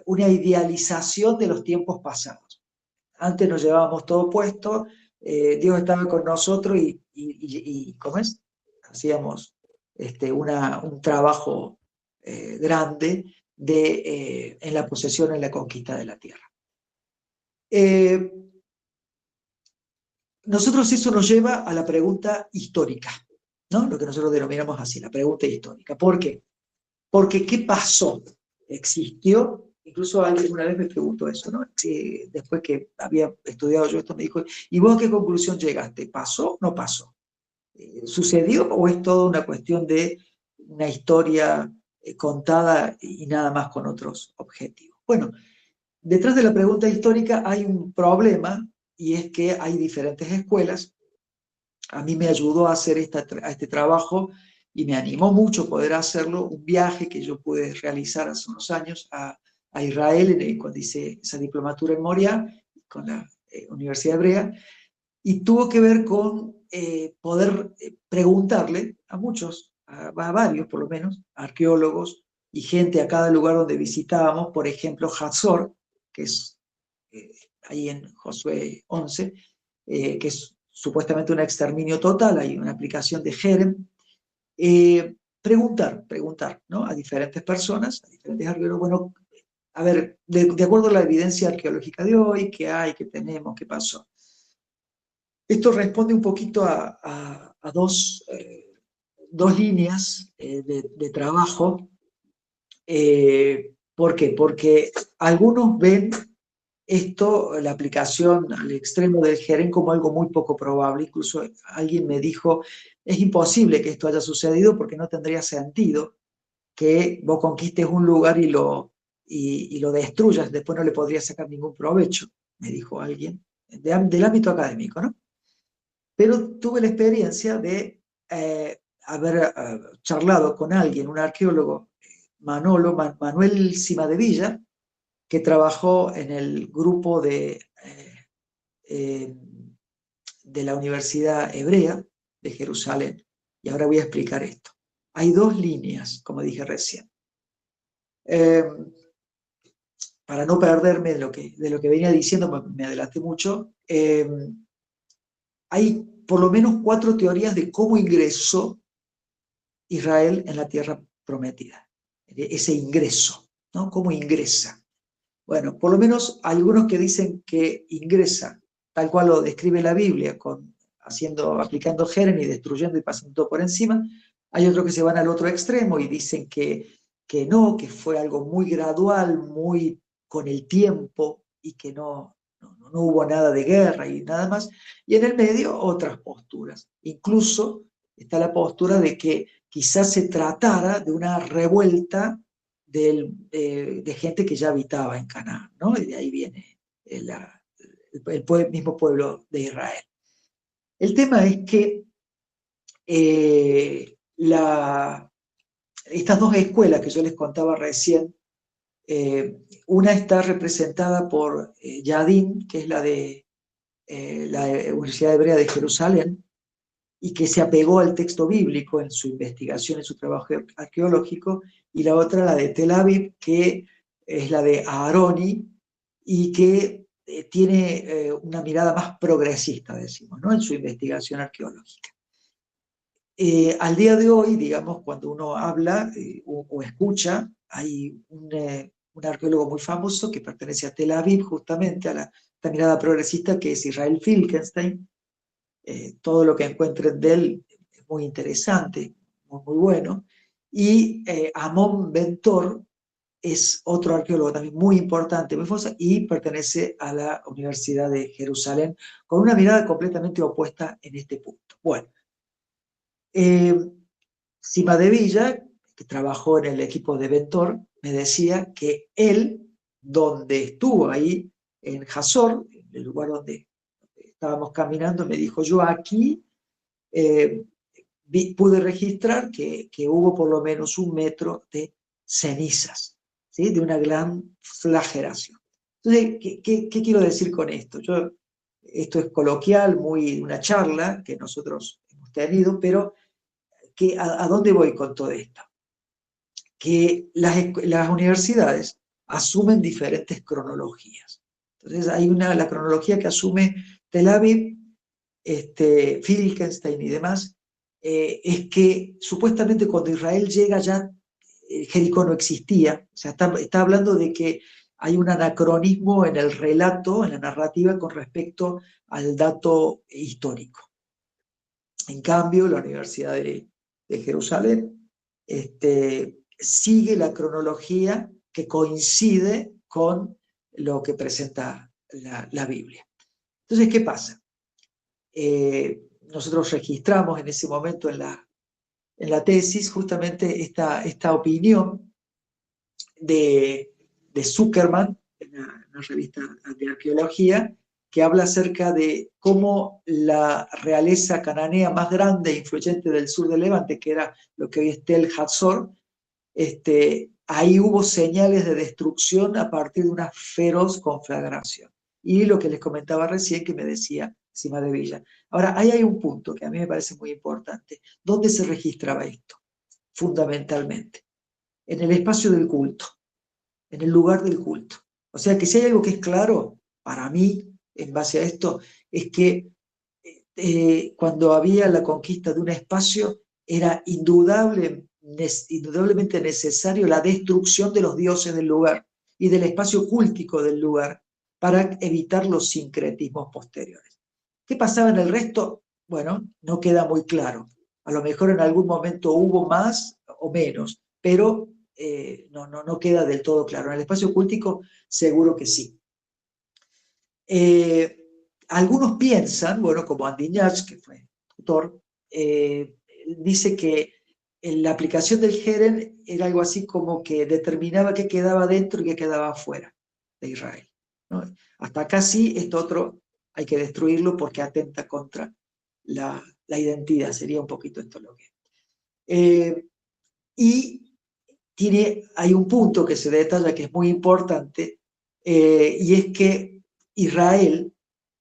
una idealización de los tiempos pasados. Antes nos llevábamos todo puesto, Dios estaba con nosotros y ¿cómo es? Hacíamos un trabajo grande en la posesión, en la conquista de la tierra. Nosotros eso nos lleva a la pregunta histórica, ¿no? Lo que nosotros denominamos así, la pregunta histórica. ¿Por qué? Porque ¿qué pasó? ¿Existió? Incluso alguien una vez me preguntó eso, ¿no? Después que había estudiado yo esto, me dijo, ¿y vos a qué conclusión llegaste? ¿Pasó o no pasó? ¿Sucedió o es toda una cuestión de una historia contada y nada más con otros objetivos? Bueno, detrás de la pregunta histórica hay un problema y es que hay diferentes escuelas. A mí me ayudó a hacer este trabajo y me animó mucho poder hacerlo, un viaje que yo pude realizar hace unos años a Israel cuando hice esa diplomatura en Moria con la Universidad Hebrea, y tuvo que ver con poder preguntarle a muchos, a varios por lo menos, arqueólogos y gente a cada lugar donde visitábamos, por ejemplo, Hazor, que es ahí en Josué 11, que es supuestamente un exterminio total, hay una aplicación de Jerem. Preguntar, ¿no? A diferentes personas, a diferentes arqueólogos, bueno, a ver, de acuerdo a la evidencia arqueológica de hoy, qué hay, qué tenemos, qué pasó. Esto responde un poquito a dos líneas de trabajo. ¿Por qué? Porque algunos ven esto, la aplicación al extremo del Jerem, como algo muy poco probable. Incluso alguien me dijo, es imposible que esto haya sucedido porque no tendría sentido que vos conquistes un lugar y lo destruyas, después no le podrías sacar ningún provecho, me dijo alguien, del ámbito académico, ¿no? Pero tuve la experiencia de haber charlado con alguien, un arqueólogo, Manuel Cimadevilla, que trabajó en el grupo de la Universidad Hebrea de Jerusalén. Y ahora voy a explicar esto. Hay dos líneas, como dije recién. Para no perderme de lo que venía diciendo, me adelanté mucho, hay por lo menos 4 teorías de cómo ingresó Israel en la tierra prometida. Ese ingreso, ¿no? ¿Cómo ingresa? Bueno, por lo menos hay algunos que dicen que ingresa, tal cual lo describe la Biblia, aplicando Jerem y destruyendo y pasando todo por encima. Hay otros que se van al otro extremo y dicen que no, que fue algo muy gradual, muy con el tiempo y que no hubo nada de guerra y nada más. Y en el medio otras posturas. Incluso está la postura de que quizás se tratara de una revuelta de gente que ya habitaba en Canaán, ¿no? Y de ahí viene el mismo pueblo de Israel. El tema es que estas dos escuelas que yo les contaba recién, una está representada por Yadin, que es la de la Universidad Hebrea de Jerusalén, y que se apegó al texto bíblico en su investigación, en su trabajo arqueológico, y la otra, la de Tel Aviv, que es la de Aaroni, y que tiene una mirada más progresista, decimos, ¿no? En su investigación arqueológica. Al día de hoy, digamos, cuando uno habla o escucha, hay un arqueólogo muy famoso que pertenece a Tel Aviv, justamente a esta mirada progresista, que es Israel Finkelstein. Todo lo que encuentren de él es muy interesante, muy bueno. Y Amon Bentor es otro arqueólogo también muy importante, muy famoso, y pertenece a la Universidad de Jerusalén, con una mirada completamente opuesta en este punto. Bueno, Cimadevilla, que trabajó en el equipo de Bentor, me decía que él, donde estuvo ahí, en Hazor, en el lugar donde estábamos caminando, me dijo, yo aquí pude registrar que hubo por lo menos 1 metro de cenizas, ¿sí? De una gran flagelación. Entonces, ¿qué quiero decir con esto? Esto es coloquial, muy una charla que nosotros hemos tenido, pero ¿a dónde voy con todo esto? Que las universidades asumen diferentes cronologías. Entonces hay la cronología que asume Tel Aviv, Finkelstein y demás, es que supuestamente cuando Israel llega ya Jericó no existía, o sea, está hablando de que hay un anacronismo en el relato, en la narrativa con respecto al dato histórico. En cambio, la Universidad de Jerusalén sigue la cronología que coincide con lo que presenta la Biblia. Entonces, ¿qué pasa? Nosotros registramos en ese momento en la tesis justamente esta opinión de Zuckerman, en una revista de arqueología, que habla acerca de cómo la realeza cananea más grande e influyente del sur del Levante, que era lo que hoy es Tel Hatzor, ahí hubo señales de destrucción a partir de una feroz conflagración. Y lo que les comentaba recién, que me decía Cima de Villa. Ahora, ahí hay un punto que a mí me parece muy importante. ¿Dónde se registraba esto? Fundamentalmente, en el espacio del culto, en el lugar del culto. O sea que si hay algo que es claro, para mí, en base a esto, es que cuando había la conquista de un espacio, era indudablemente necesario la destrucción de los dioses del lugar y del espacio cúltico del lugar para evitar los sincretismos posteriores. ¿Qué pasaba en el resto? Bueno, no queda muy claro. A lo mejor en algún momento hubo más o menos, pero no queda del todo claro. En el espacio cúltico seguro que sí. Algunos piensan, bueno, como Andiñach, que fue tutor, dice que la aplicación del Jerem era algo así como que determinaba qué quedaba dentro y qué quedaba afuera de Israel, ¿no? Hasta acá sí, esto otro hay que destruirlo porque atenta contra la identidad, sería un poquito esto lo que. Y hay un punto que se detalla que es muy importante, y es que Israel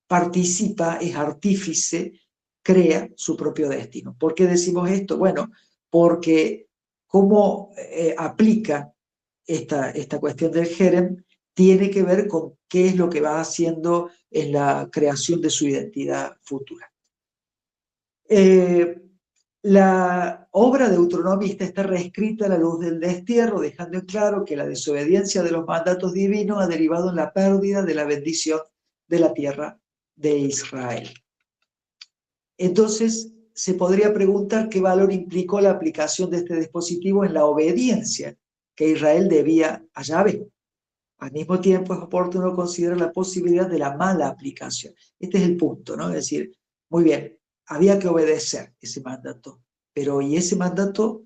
participa, es artífice, crea su propio destino. ¿Por qué decimos esto? Bueno, porque cómo aplica esta cuestión del Jerem tiene que ver con qué es lo que va haciendo en la creación de su identidad futura. La obra deuteronomista está reescrita a la luz del destierro, dejando en claro que la desobediencia de los mandatos divinos ha derivado en la pérdida de la bendición de la tierra de Israel. Entonces, se podría preguntar qué valor implicó la aplicación de este dispositivo en la obediencia que Israel debía a Yahvé. Al mismo tiempo, es oportuno considerar la posibilidad de la mala aplicación. Este es el punto, ¿no? Es decir, muy bien, había que obedecer ese mandato, pero ¿y ese mandato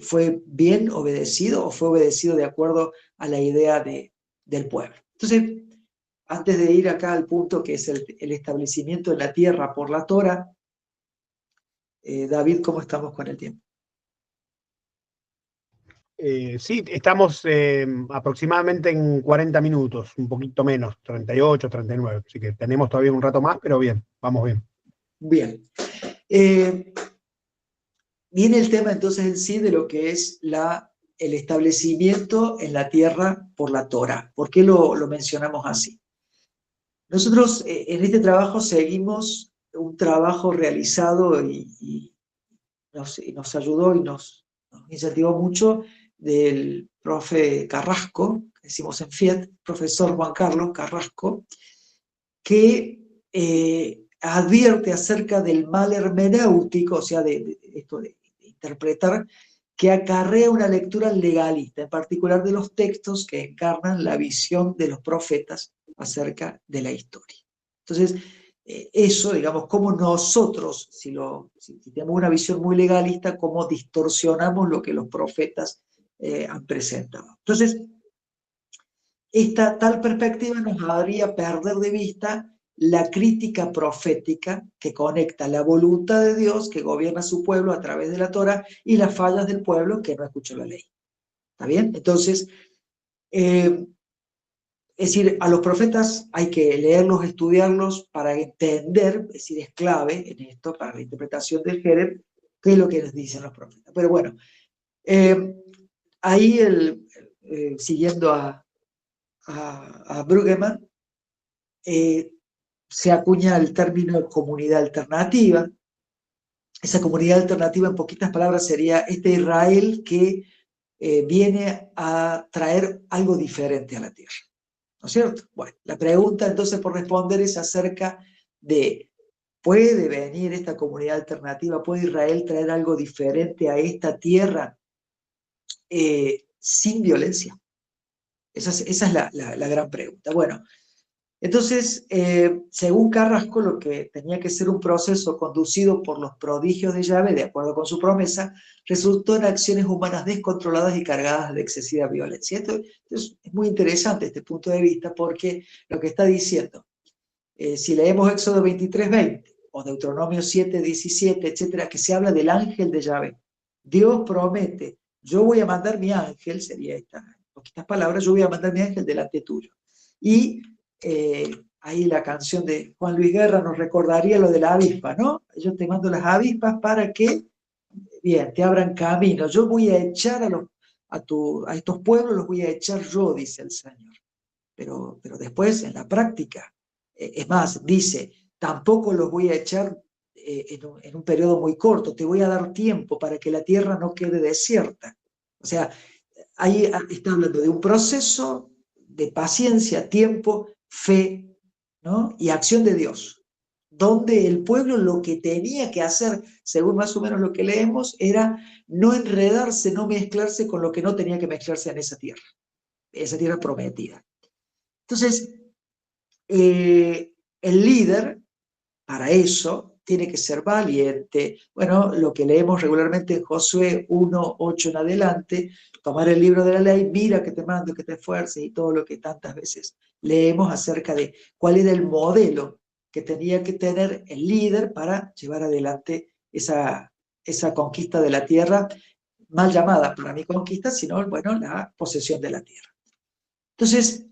fue bien obedecido o fue obedecido de acuerdo a la idea del pueblo? Entonces, antes de ir acá al punto que es el establecimiento en la tierra por la Torá, David, ¿cómo estamos con el tiempo? Sí, estamos aproximadamente en 40 minutos, un poquito menos, 38, 39. Así que tenemos todavía un rato más, pero bien, vamos bien. Bien. Viene el tema entonces en sí de lo que es el establecimiento en la tierra por la Torá. ¿Por qué lo mencionamos así? Nosotros en este trabajo seguimos un trabajo realizado y nos ayudó y nos incentivó mucho del profe Carrasco, que decimos en FIET, profesor Juan Carlos Carrasco, que advierte acerca del mal hermenéutico, o sea, de esto de interpretar, que acarrea una lectura legalista, en particular de los textos que encarnan la visión de los profetas acerca de la historia. Entonces, eso, digamos, como nosotros, si tenemos una visión muy legalista, cómo distorsionamos lo que los profetas han presentado. Entonces, esta tal perspectiva nos haría perder de vista la crítica profética que conecta la voluntad de Dios que gobierna a su pueblo a través de la Torá y las fallas del pueblo que no escuchó la ley. ¿Está bien? Entonces, es decir, a los profetas hay que leerlos, estudiarlos para entender, es decir, es clave en esto, para la interpretación del Jerem, qué es lo que nos dicen los profetas. Pero bueno, ahí siguiendo a Brueggemann, se acuña el término comunidad alternativa. Esa comunidad alternativa, en poquitas palabras, sería este Israel que viene a traer algo diferente a la tierra. ¿No es cierto? Bueno, la pregunta entonces por responder es acerca de, ¿puede venir esta comunidad alternativa? ¿Puede Israel traer algo diferente a esta tierra sin violencia? Esa es la gran pregunta. Bueno, entonces, según Carrasco, lo que tenía que ser un proceso conducido por los prodigios de Yahvé, de acuerdo con su promesa, resultó en acciones humanas descontroladas y cargadas de excesiva violencia. Esto es muy interesante este punto de vista porque lo que está diciendo, si leemos Éxodo 23:20 o Deuteronomio 7:17, etcétera, que se habla del ángel de Yahvé, Dios promete, yo voy a mandar mi ángel, sería esta, en poquitas palabras, yo voy a mandar mi ángel delante tuyo. Y ahí la canción de Juan Luis Guerra nos recordaría lo de la avispa, ¿no? Yo te mando las avispas para que, bien, te abran camino. Yo voy a echar a estos pueblos, los voy a echar yo, dice el Señor. Pero después, en la práctica, es más, dice, tampoco los voy a echar en un periodo muy corto, te voy a dar tiempo para que la tierra no quede desierta. O sea, ahí está hablando de un proceso de paciencia, tiempo, fe, ¿no? Y acción de Dios, donde el pueblo lo que tenía que hacer, según más o menos lo que leemos, era no enredarse, no mezclarse con lo que no tenía que mezclarse en esa tierra prometida. Entonces, el líder, para eso, tiene que ser valiente. Bueno, lo que leemos regularmente en Josué 1:8 en adelante, tomar el libro de la ley, mira que te mando, que te esfuerces, y todo lo que tantas veces leemos acerca de cuál era el modelo que tenía que tener el líder para llevar adelante esa conquista de la tierra, mal llamada para mí conquista, sino, bueno, la posesión de la tierra. Entonces,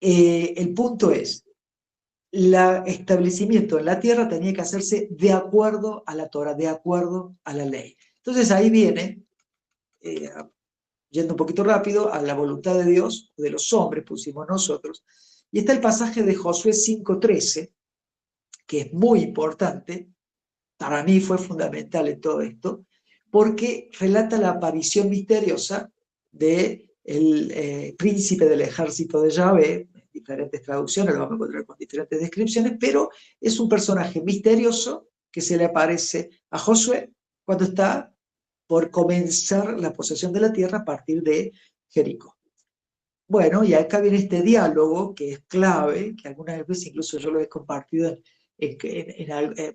el punto es, el establecimiento en la tierra tenía que hacerse de acuerdo a la Torah, de acuerdo a la ley. Entonces ahí viene, yendo un poquito rápido, a la voluntad de Dios, de los hombres, pusimos nosotros, y está el pasaje de Josué 5:13, que es muy importante, para mí fue fundamental en todo esto, porque relata la aparición misteriosa del príncipe del ejército de Yahvé, diferentes traducciones, lo vamos a encontrar con diferentes descripciones, pero es un personaje misterioso que se le aparece a Josué cuando está por comenzar la posesión de la tierra a partir de Jericó. Bueno, y acá viene este diálogo que es clave, que algunas veces incluso yo lo he compartido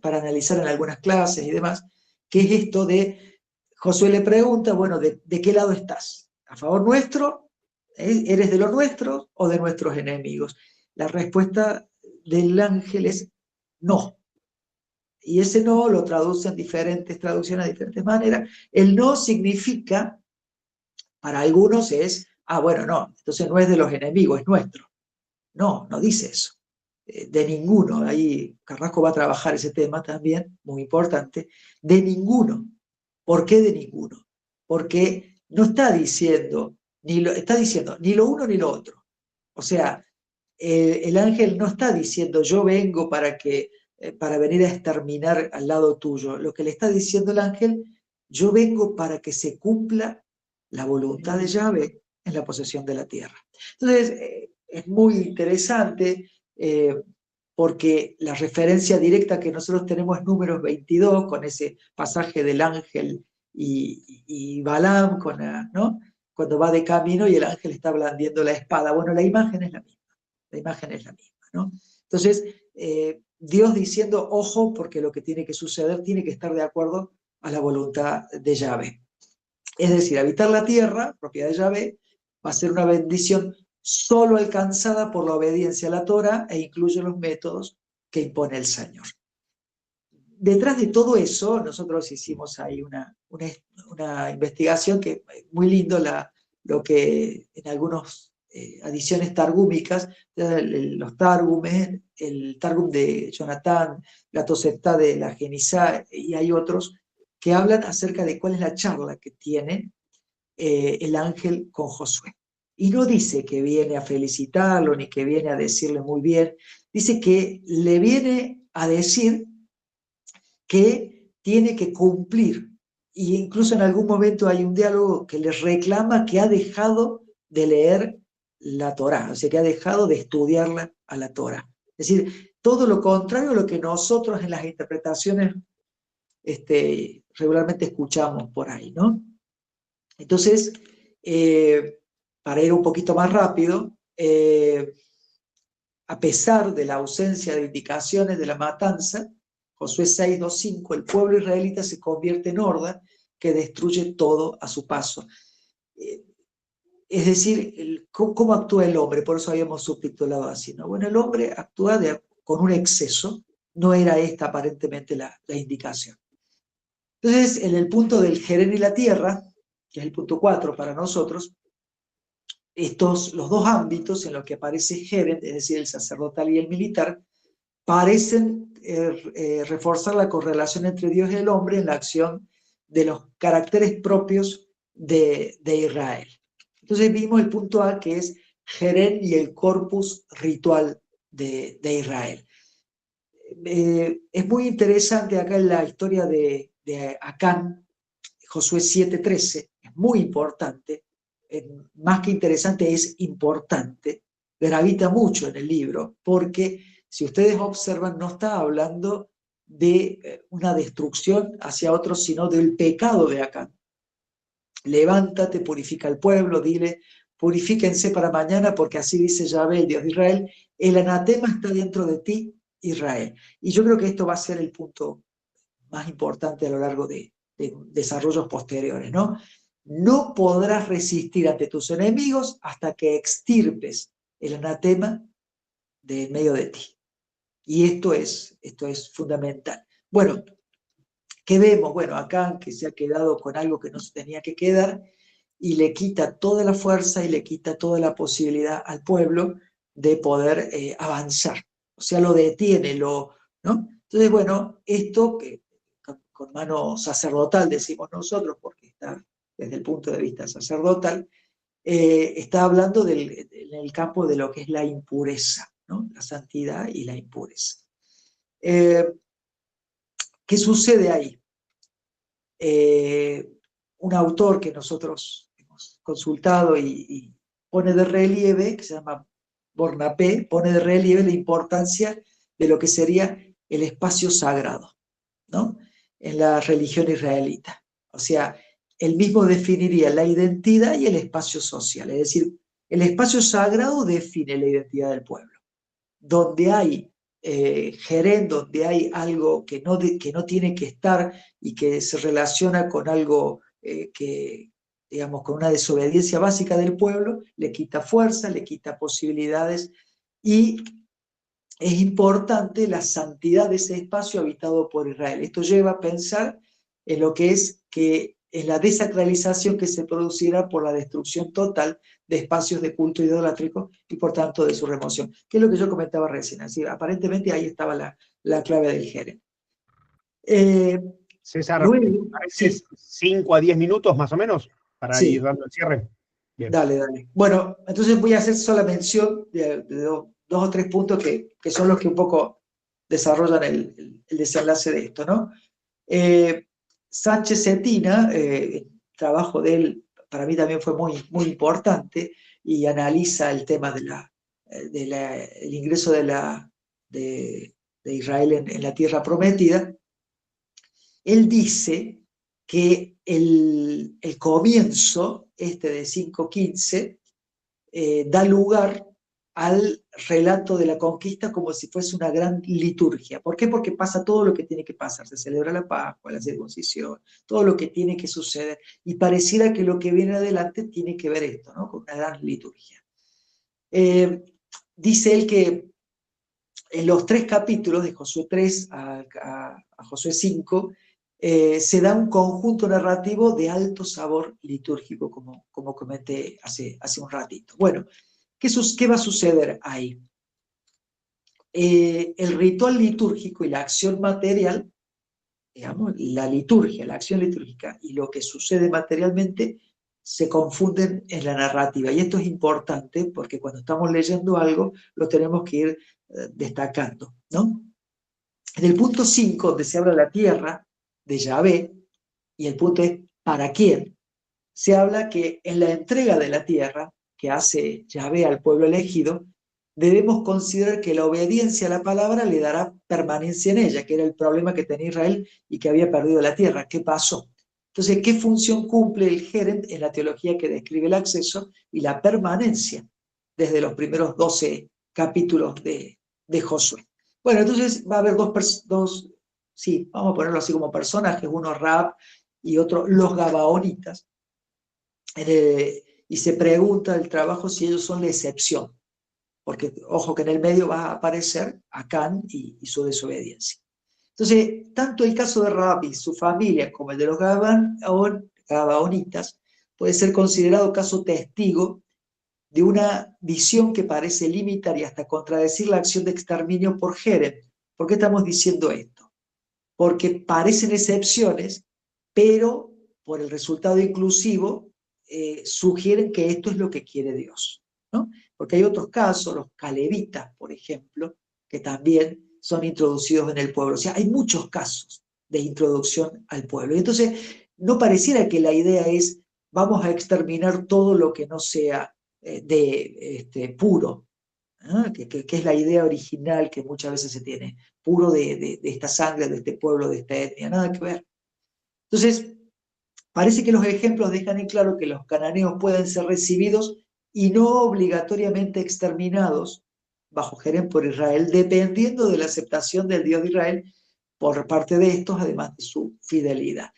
para analizar en algunas clases y demás, que es esto de, Josué le pregunta, bueno, ¿de qué lado estás? ¿A favor nuestro? ¿Eres de los nuestros o de nuestros enemigos? La respuesta del ángel es no. Y ese no lo traducen diferentes traducciones de diferentes maneras. El no significa, para algunos es, bueno, no, entonces no es de los enemigos, es nuestro. No, no dice eso. De ninguno, ahí Carrasco va a trabajar ese tema también, muy importante, de ninguno. ¿Por qué de ninguno? Porque no está diciendo, está diciendo ni lo uno ni lo otro. O sea, el ángel no está diciendo yo vengo para venir a exterminar al lado tuyo. Lo que le está diciendo el ángel, yo vengo para que se cumpla la voluntad de Yahvé en la posesión de la tierra. Entonces, es muy interesante porque la referencia directa que nosotros tenemos es Números 22, con ese pasaje del ángel y Balaam, ¿no? Cuando va de camino y el ángel está blandiendo la espada. Bueno, la imagen es la misma. La imagen es la misma, ¿no? Entonces, Dios diciendo, ojo, porque lo que tiene que suceder tiene que estar de acuerdo a la voluntad de Yahvé. Es decir, habitar la tierra, propiedad de Yahvé, va a ser una bendición solo alcanzada por la obediencia a la Torah e incluye los métodos que impone el Señor. Detrás de todo eso, nosotros hicimos ahí una investigación que es muy lindo, lo que en algunas ediciones targúmicas, los targumes, el targum de Jonatán, la Tosefta de la Genisá, y hay otros que hablan acerca de cuál es la charla que tiene el ángel con Josué. y no dice que viene a felicitarlo ni que viene a decirle muy bien, dice que le viene a decir que tiene que cumplir. Y incluso en algún momento hay un diálogo que le reclama que ha dejado de leer la Torá, o sea, que ha dejado de estudiarla a la Torá. Es decir, todo lo contrario a lo que nosotros en las interpretaciones regularmente escuchamos por ahí, ¿no? Entonces, para ir un poquito más rápido, a pesar de la ausencia de indicaciones de la matanza, Josué 6:2-5, el pueblo israelita se convierte en horda que destruye todo a su paso. Es decir, ¿cómo actúa el hombre? Por eso habíamos subtitulado así, ¿no? Bueno, el hombre actúa con un exceso, no era esta aparentemente la indicación. Entonces, en el punto del Jerén y la tierra, que es el punto 4 para nosotros, los dos ámbitos en los que aparece Jerén, es decir, el sacerdotal y el militar, parecen reforzar la correlación entre Dios y el hombre en la acción de los caracteres propios de Israel. Entonces vimos el punto A, que es Jerén y el corpus ritual de Israel. Es muy interesante acá en la historia de Acán, Josué 7:13, es muy importante, más que interesante, es importante, gravita mucho en el libro, porque si ustedes observan, no está hablando de una destrucción hacia otros, sino del pecado de Acán. Levántate, purifica al pueblo, dile, purifíquense para mañana, porque así dice Yahvé, el Dios de Israel, el anatema está dentro de ti, Israel. Y yo creo que esto va a ser el punto más importante a lo largo de desarrollos posteriores, ¿no? No podrás resistir ante tus enemigos hasta que extirpes el anatema de en medio de ti. Y esto es fundamental. Bueno, ¿qué vemos? Bueno, acá que se ha quedado con algo que no se tenía que quedar y le quita toda la fuerza y le quita toda la posibilidad al pueblo de poder avanzar. O sea, lo detiene, ¿no? Entonces, bueno, esto que con mano sacerdotal decimos nosotros, porque está desde el punto de vista sacerdotal, está hablando en el campo de lo que es la impureza, ¿no? La santidad y la impureza. ¿Qué sucede ahí? Un autor que nosotros hemos consultado y pone de relieve, que se llama Bornapé, pone de relieve la importancia de lo que sería el espacio sagrado, ¿no? En la religión israelita. O sea, él mismo definiría la identidad y el espacio social, es decir, el espacio sagrado define la identidad del pueblo. Donde hay Jerén, donde hay algo que no tiene que estar y que se relaciona con algo digamos, con una desobediencia básica del pueblo, le quita fuerza, le quita posibilidades y es importante la santidad de ese espacio habitado por Israel. Esto lleva a pensar en lo que es que en la desacralización que se producirá por la destrucción total de espacios de culto idolátrico y por tanto de su remoción, que es lo que yo comentaba recién. Así, aparentemente ahí estaba la clave del Jerén. César, Luego, ¿pareces 5 a 10 minutos más o menos para ir sí, dando el cierre? Bien. dale. Bueno, entonces voy a hacer sola mención de dos o tres puntos que son los que un poco desarrollan el desenlace de esto, ¿no? Sánchez Cetina, el trabajo de él para mí también fue muy, muy importante y analiza el tema el ingreso de Israel en la tierra prometida. Él dice que el comienzo, de 5:15, da lugar al relato de la conquista como si fuese una gran liturgia. ¿Por qué? Porque pasa todo lo que tiene que pasar. Se celebra la Pascua, la circuncisión, todo lo que tiene que suceder. Y pareciera que lo que viene adelante tiene que ver esto, ¿no? Con una gran liturgia. Dice él que en los 3 capítulos, de Josué 3 a Josué 5, se da un conjunto narrativo de alto sabor litúrgico, como comenté hace un ratito. Bueno, ¿qué va a suceder ahí? El ritual litúrgico y la acción material, digamos, la liturgia, la acción litúrgica y lo que sucede materialmente se confunden en la narrativa. Y esto es importante porque cuando estamos leyendo algo, lo tenemos que ir destacando, ¿no? En el punto 5, donde se habla de la tierra, de Yahvé, y el punto es ¿para quién? Se habla que en la entrega de la tierra que hace Yahvé al pueblo elegido, debemos considerar que la obediencia a la palabra le dará permanencia en ella, que era el problema que tenía Israel y que había perdido la tierra. ¿Qué pasó? Entonces, ¿qué función cumple el gerent en la teología que describe el acceso y la permanencia desde los primeros 12 capítulos de Josué? Bueno, entonces va a haber sí, vamos a ponerlo así como personajes, uno Rab y otro los Gabaonitas, y se pregunta el trabajo si ellos son la excepción, porque ojo que en el medio va a aparecer Acán y su desobediencia. Entonces, tanto el caso de Rahab y su familia como el de los Gabaonitas puede ser considerado caso testigo de una visión que parece limitar y hasta contradecir la acción de exterminio por Jerem. ¿Por qué estamos diciendo esto? Porque parecen excepciones, pero por el resultado inclusivo sugieren que esto es lo que quiere Dios, ¿no? Porque hay otros casos, los calevitas, por ejemplo, que también son introducidos en el pueblo. O sea, hay muchos casos de introducción al pueblo. Y entonces, no pareciera que la idea es vamos a exterminar todo lo que no sea puro, ¿eh? Que es la idea original que muchas veces se tiene, puro de esta sangre, de este pueblo, de esta etnia, nada que ver. Entonces, parece que los ejemplos dejan en claro que los cananeos pueden ser recibidos y no obligatoriamente exterminados bajo Jerem por Israel, dependiendo de la aceptación del Dios de Israel por parte de estos, además de su fidelidad.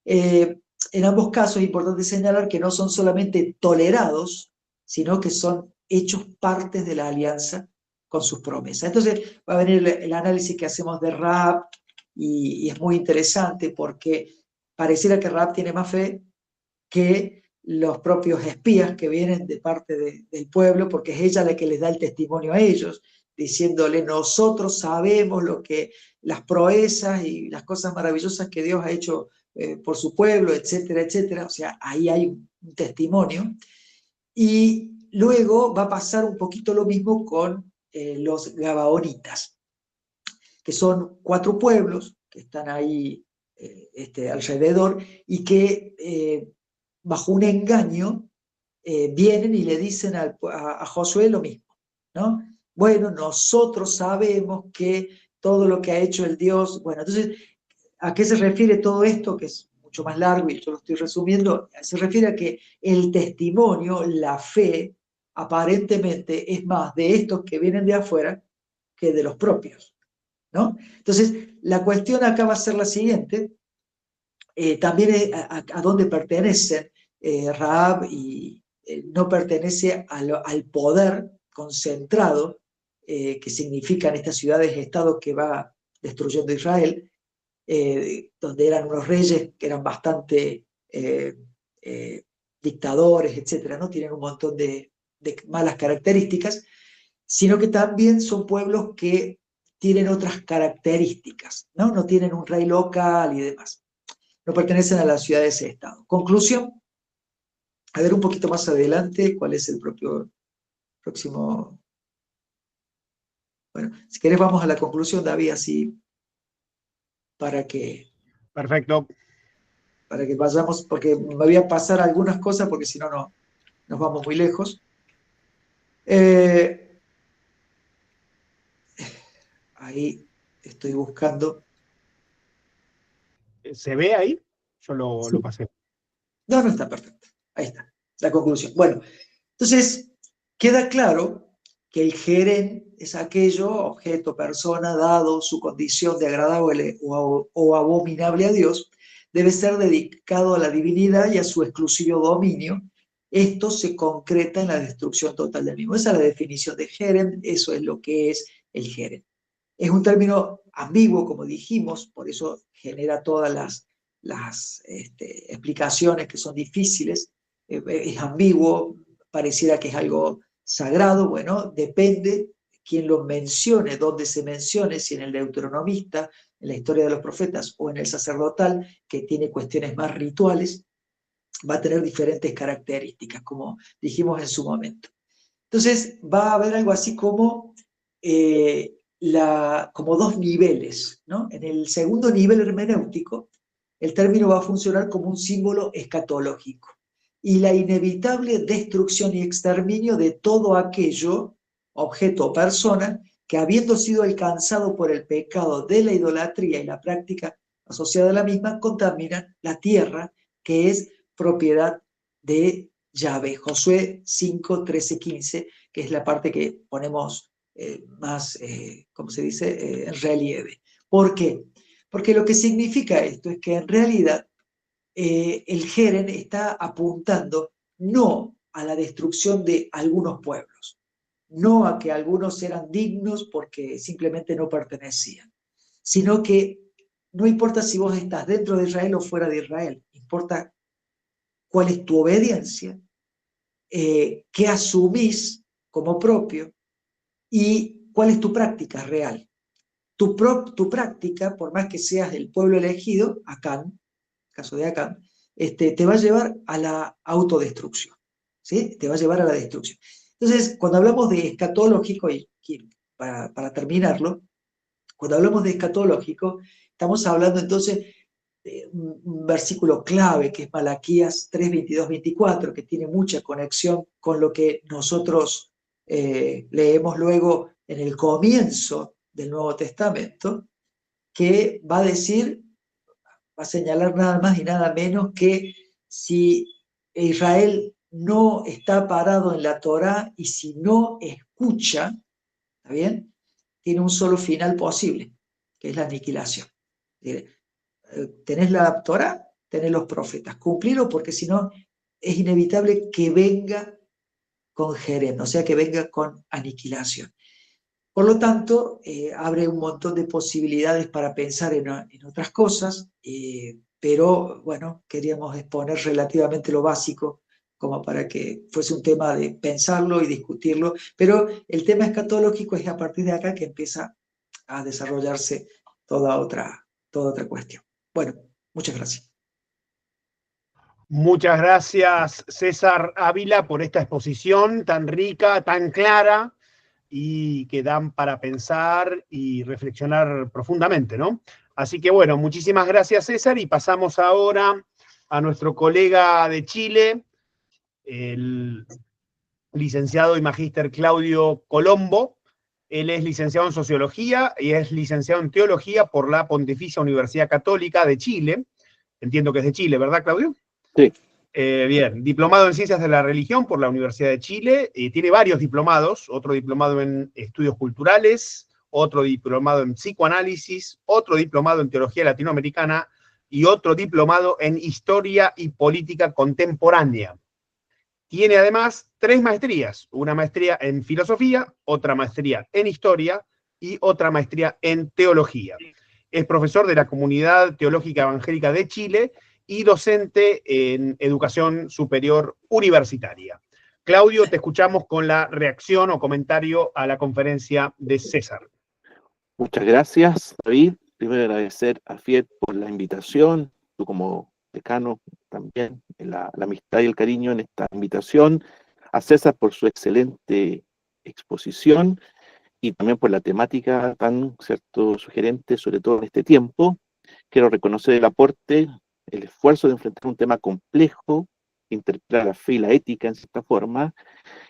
En ambos casos es importante señalar que no son solamente tolerados, sino que son hechos partes de la alianza con sus promesas. Entonces va a venir el análisis que hacemos de Rahab y es muy interesante porque pareciera que Rahab tiene más fe que los propios espías que vienen de parte del pueblo, porque es ella la que les da el testimonio a ellos, diciéndole, nosotros sabemos las proezas y las cosas maravillosas que Dios ha hecho por su pueblo, etcétera, etcétera. O sea, ahí hay un testimonio. Y luego va a pasar un poquito lo mismo con los Gabaonitas, que son 4 pueblos que están ahí alrededor y que bajo un engaño vienen y le dicen a Josué lo mismo, ¿no? Bueno, nosotros sabemos que todo lo que ha hecho el Dios, bueno, entonces, ¿a qué se refiere todo esto? Que es mucho más largo y yo lo estoy resumiendo, se refiere a que el testimonio, la fe, aparentemente es más de estos que vienen de afuera que de los propios, ¿no? Entonces, la cuestión acá va a ser la siguiente, también es a dónde pertenecen Rahab y no pertenece al poder concentrado que significan estas ciudades-estados que va destruyendo Israel, donde eran unos reyes que eran bastante dictadores, etcétera, ¿no? Tienen un montón de malas características, sino que también son pueblos que tienen otras características, ¿no? No tienen un rey local y demás. No pertenecen a las ciudades-estado. Conclusión, a ver un poquito más adelante cuál es el próximo. Bueno, si querés vamos a la conclusión, David, así para que Perfecto. vayamos, porque me voy a pasar algunas cosas porque si no, no nos vamos muy lejos. Ahí estoy buscando. ¿Se ve ahí? Yo lo Sí. pasé. No, no está perfecto. Ahí está, la conclusión. Bueno, entonces queda claro que el gerén es aquello, objeto, persona, dado su condición de agradable o abominable a Dios, debe ser dedicado a la divinidad y a su exclusivo dominio. Esto se concreta en la destrucción total del mismo. Esa es la definición de gerén, eso es lo que es el gerén. Es un término ambiguo, como dijimos, por eso genera todas las explicaciones que son difíciles. Es ambiguo, pareciera que es algo sagrado. Bueno, depende quién lo mencione, dónde se mencione, si en el deuteronomista, en la historia de los profetas, o en el sacerdotal, que tiene cuestiones más rituales. va a tener diferentes características, como dijimos en su momento. Entonces va a haber algo así como, como dos niveles, ¿no? En el segundo nivel hermenéutico, el término va a funcionar como un símbolo escatológico y la inevitable destrucción y exterminio de todo aquello, objeto o persona, que habiendo sido alcanzado por el pecado de la idolatría y la práctica asociada a la misma, contaminan la tierra, que es propiedad de Yahvé. Josué 5, 13, 15, que es la parte que ponemos más, ¿cómo se dice?, en relieve. ¿Por qué? Porque lo que significa esto es que en realidad el Jerem está apuntando no a la destrucción de algunos pueblos, no a que algunos eran dignos porque simplemente no pertenecían, sino que no importa si vos estás dentro de Israel o fuera de Israel, importa cuál es tu obediencia, qué asumís como propio y cuál es tu práctica real. Tu práctica, por más que seas del pueblo elegido, Acán, caso de Acán, te va a llevar a la autodestrucción, ¿sí? Te va a llevar a la destrucción. Entonces, cuando hablamos de escatológico, y para terminarlo, cuando hablamos de escatológico, estamos hablando entonces de un versículo clave que es Malaquías 3, 22, 24, que tiene mucha conexión con lo que nosotros leemos luego en el comienzo del Nuevo Testamento, que va a decir, va a señalar nada más y nada menos que si Israel no está parado en la Torá y si no escucha, ¿está bien?, tiene un solo final posible, que es la aniquilación. Tenés la Torá, tenés los profetas, cumplirlo porque si no es inevitable que venga con Jerem, o sea, que venga con aniquilación. Por lo tanto, abre un montón de posibilidades para pensar en otras cosas, pero bueno, queríamos exponer relativamente lo básico como para que fuese un tema de pensarlo y discutirlo, pero el tema escatológico es a partir de acá que empieza a desarrollarse toda otra cuestión. Bueno, muchas gracias. Muchas gracias, César Ávila, por esta exposición tan rica, tan clara y que dan para pensar y reflexionar profundamente, ¿no? Así que bueno, muchísimas gracias, César, y pasamos ahora a nuestro colega de Chile, el licenciado y magíster Claudio Colombo. Él es licenciado en Sociología y es licenciado en Teología por la Pontificia Universidad Católica de Chile. Entiendo que es de Chile, ¿verdad, Claudio? Sí. Bien, diplomado en Ciencias de la Religión por la Universidad de Chile, tiene varios diplomados, otro diplomado en Estudios Culturales, otro diplomado en Psicoanálisis, otro diplomado en Teología Latinoamericana y otro diplomado en Historia y Política Contemporánea. Tiene además 3 maestrías, una maestría en Filosofía, otra maestría en Historia y otra maestría en Teología. Es profesor de la Comunidad Teológica Evangélica de Chile y docente en Educación Superior Universitaria. Claudio, te escuchamos con la reacción o comentario a la conferencia de César. Muchas gracias, David. Primero agradecer a FIET por la invitación, tú como decano también, la amistad y el cariño en esta invitación, a César por su excelente exposición y también por la temática tan, cierto, sugerente, sobre todo en este tiempo. Quiero reconocer el aporte, el esfuerzo de enfrentar un tema complejo, interpretar la fe y la ética en cierta forma,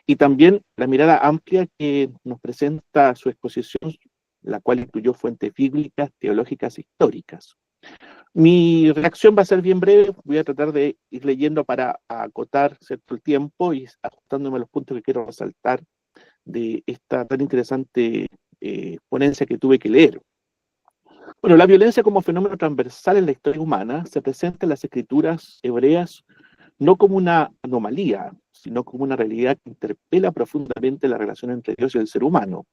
y también la mirada amplia que nos presenta su exposición, la cual incluyó fuentes bíblicas, teológicas e históricas. Mi reacción va a ser bien breve, voy a tratar de ir leyendo para acotar, ¿cierto?, el tiempo y ajustándome a los puntos que quiero resaltar de esta tan interesante ponencia que tuve que leer. Bueno, la violencia como fenómeno transversal en la historia humana se presenta en las escrituras hebreas no como una anomalía, sino como una realidad que interpela profundamente la relación entre Dios y el ser humano.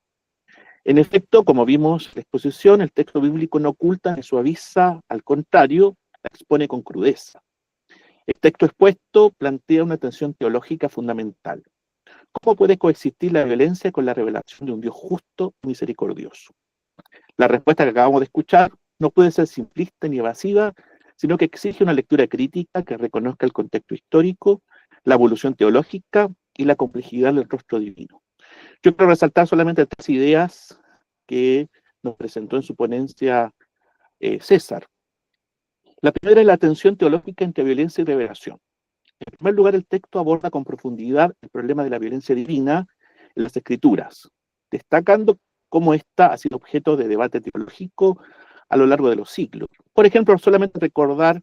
En efecto, como vimos en la exposición, el texto bíblico no oculta ni suaviza, al contrario, la expone con crudeza. El texto expuesto plantea una tensión teológica fundamental. ¿Cómo puede coexistir la violencia con la revelación de un Dios justo y misericordioso? La respuesta que acabamos de escuchar no puede ser simplista ni evasiva, sino que exige una lectura crítica que reconozca el contexto histórico, la evolución teológica y la complejidad del rostro divino. Yo quiero resaltar solamente 3 ideas que nos presentó en su ponencia César. La primera es la tensión teológica entre violencia y revelación. En primer lugar, el texto aborda con profundidad el problema de la violencia divina en las Escrituras, destacando cómo ésta ha sido objeto de debate teológico a lo largo de los siglos. Por ejemplo, solamente recordar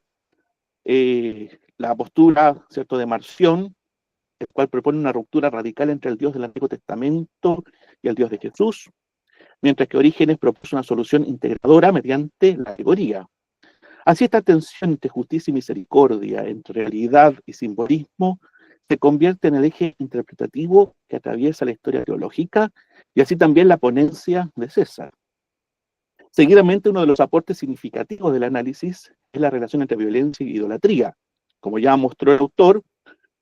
la postura, ¿cierto?, de Marción, el cual propone una ruptura radical entre el Dios del Antiguo Testamento y el Dios de Jesús, mientras que Orígenes propuso una solución integradora mediante la alegoría. Así, esta tensión entre justicia y misericordia, entre realidad y simbolismo, se convierte en el eje interpretativo que atraviesa la historia teológica y así también la ponencia de César. Seguidamente, uno de los aportes significativos del análisis es la relación entre violencia y idolatría. Como ya mostró el autor,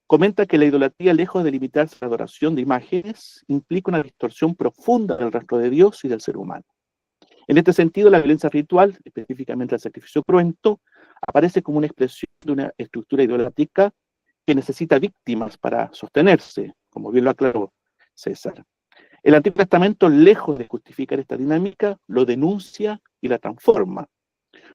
comenta que la idolatría, lejos de limitarse a la adoración de imágenes, implica una distorsión profunda del rostro de Dios y del ser humano. En este sentido, la violencia ritual, específicamente el sacrificio cruento, aparece como una expresión de una estructura idolátrica que necesita víctimas para sostenerse, como bien lo aclaró César. El Antiguo Testamento, lejos de justificar esta dinámica, lo denuncia y la transforma.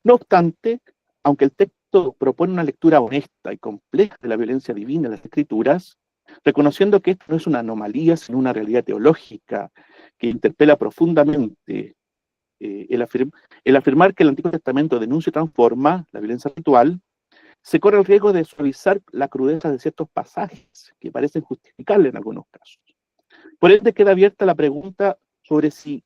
No obstante, aunque el texto propone una lectura honesta y compleja de la violencia divina en las Escrituras, reconociendo que esto no es una anomalía, sino una realidad teológica que interpela profundamente, el afirmar que el Antiguo Testamento denuncia y transforma la violencia ritual, se corre el riesgo de suavizar la crudeza de ciertos pasajes que parecen justificarle en algunos casos. Por ende, queda abierta la pregunta sobre si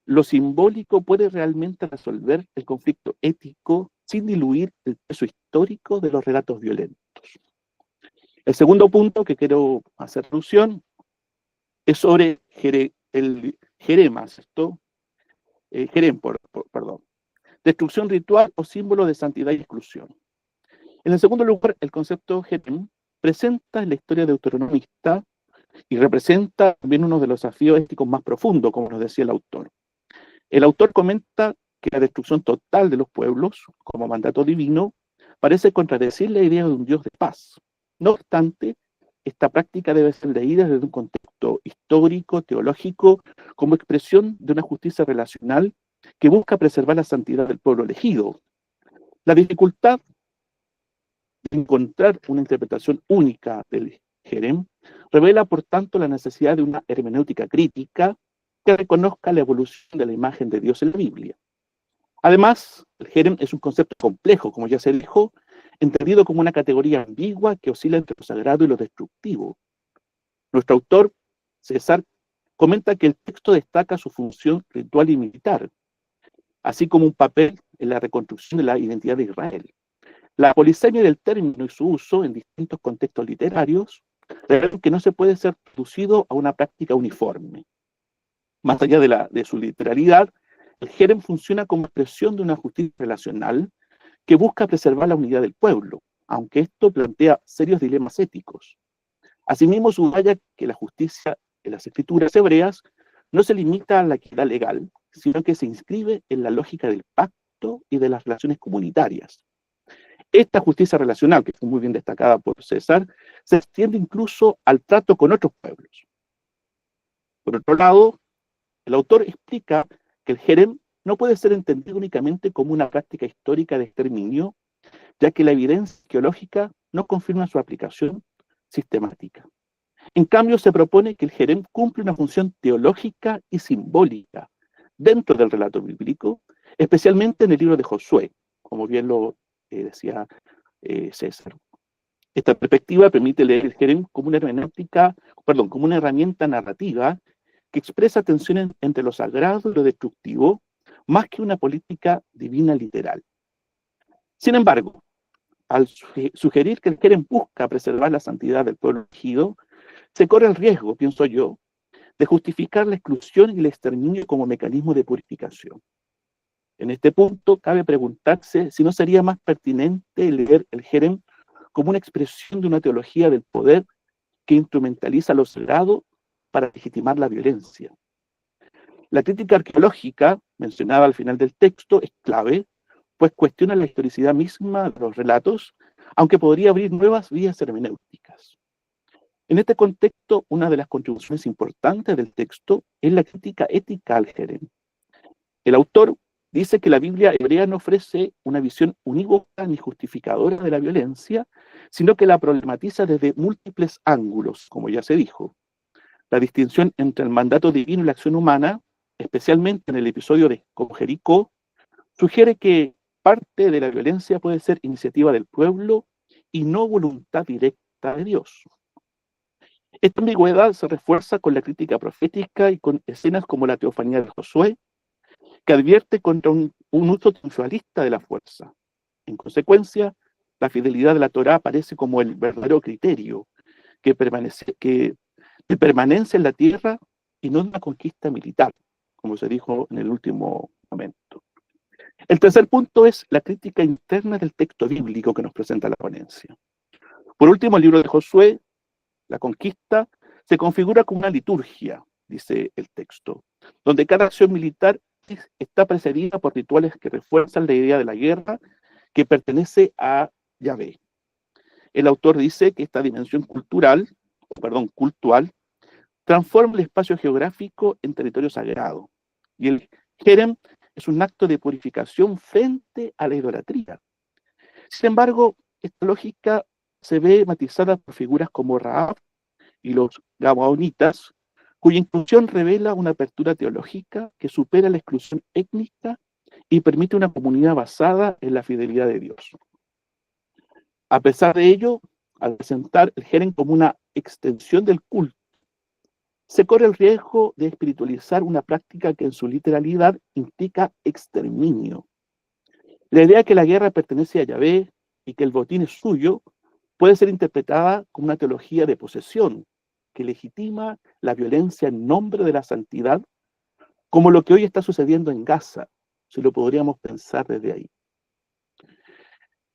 lo simbólico puede realmente resolver el conflicto ético sin diluir el peso histórico de los relatos violentos. El segundo punto que quiero hacer alusión es sobre el jerema, ¿cierto? Perdón. Destrucción ritual o símbolo de santidad y exclusión. En el segundo lugar, el concepto jerem presenta en la historia deuteronomista y representa también uno de los desafíos éticos más profundos, como nos decía el autor. El autor comenta que la destrucción total de los pueblos, como mandato divino, parece contradecir la idea de un Dios de paz. No obstante, esta práctica debe ser leída desde un contexto histórico, teológico, como expresión de una justicia relacional que busca preservar la santidad del pueblo elegido. La dificultad de encontrar una interpretación única del jerem revela, por tanto, la necesidad de una hermenéutica crítica que reconozca la evolución de la imagen de Dios en la Biblia. Además, el jerem es un concepto complejo, como ya se dijo, entendido como una categoría ambigua que oscila entre lo sagrado y lo destructivo. Nuestro autor, César, comenta que el texto destaca su función ritual y militar, así como un papel en la reconstrucción de la identidad de Israel. La polisemia del término y su uso en distintos contextos literarios revelan que no se puede ser reducido a una práctica uniforme. Más allá de su literalidad, el jerem funciona como expresión de una justicia relacional que busca preservar la unidad del pueblo, aunque esto plantea serios dilemas éticos. Asimismo, subraya que la justicia en las escrituras hebreas no se limita a la equidad legal, sino que se inscribe en la lógica del pacto y de las relaciones comunitarias. Esta justicia relacional, que fue muy bien destacada por César, se extiende incluso al trato con otros pueblos. Por otro lado, el autor explica que el jerem no puede ser entendido únicamente como una práctica histórica de exterminio, ya que la evidencia arqueológica no confirma su aplicación sistemática. En cambio, se propone que el jerem cumple una función teológica y simbólica dentro del relato bíblico, especialmente en el libro de Josué, como bien lo decía César. Esta perspectiva permite leer el jerem como una como una herramienta narrativa que expresa tensiones entre lo sagrado y lo destructivo, más que una política divina literal. Sin embargo, al sugerir que el jerem busca preservar la santidad del pueblo elegido, se corre el riesgo, pienso yo, de justificar la exclusión y el exterminio como mecanismo de purificación. En este punto, cabe preguntarse si no sería más pertinente leer el jerem como una expresión de una teología del poder que instrumentaliza lo sagrado para legitimar la violencia. La crítica arqueológica, mencionada al final del texto, es clave pues cuestiona la historicidad misma de los relatos, aunque podría abrir nuevas vías hermenéuticas. En este contexto, una de las contribuciones importantes del texto es la crítica ética al Jerem. El autor dice que la Biblia hebrea no ofrece una visión unívoca ni justificadora de la violencia, sino que la problematiza desde múltiples ángulos, como ya se dijo. La distinción entre el mandato divino y la acción humana, especialmente en el episodio de con Jericó, sugiere que parte de la violencia puede ser iniciativa del pueblo y no voluntad directa de Dios. Esta ambigüedad se refuerza con la crítica profética y con escenas como la teofanía de Josué, que advierte contra un uso triunfalista de la fuerza. En consecuencia, la fidelidad de la Torá aparece como el verdadero criterio de permanencia en la tierra y no de una conquista militar, como se dijo en el último momento. El tercer punto es la crítica interna del texto bíblico que nos presenta la ponencia. Por último, el libro de Josué, la conquista, se configura como una liturgia, dice el texto, donde cada acción militar está precedida por rituales que refuerzan la idea de la guerra que pertenece a Yahvé. El autor dice que esta dimensión cultural, transforma el espacio geográfico en territorio sagrado. Y el Jerem es un acto de purificación frente a la idolatría. Sin embargo, esta lógica se ve matizada por figuras como Rahab y los Gabaonitas, cuya inclusión revela una apertura teológica que supera la exclusión étnica y permite una comunidad basada en la fidelidad de Dios. A pesar de ello, al presentar el Jerem como una extensión del culto, se corre el riesgo de espiritualizar una práctica que en su literalidad implica exterminio. La idea de que la guerra pertenece a Yahvé y que el botín es suyo puede ser interpretada como una teología de posesión que legitima la violencia en nombre de la santidad, como lo que hoy está sucediendo en Gaza, si lo podríamos pensar desde ahí.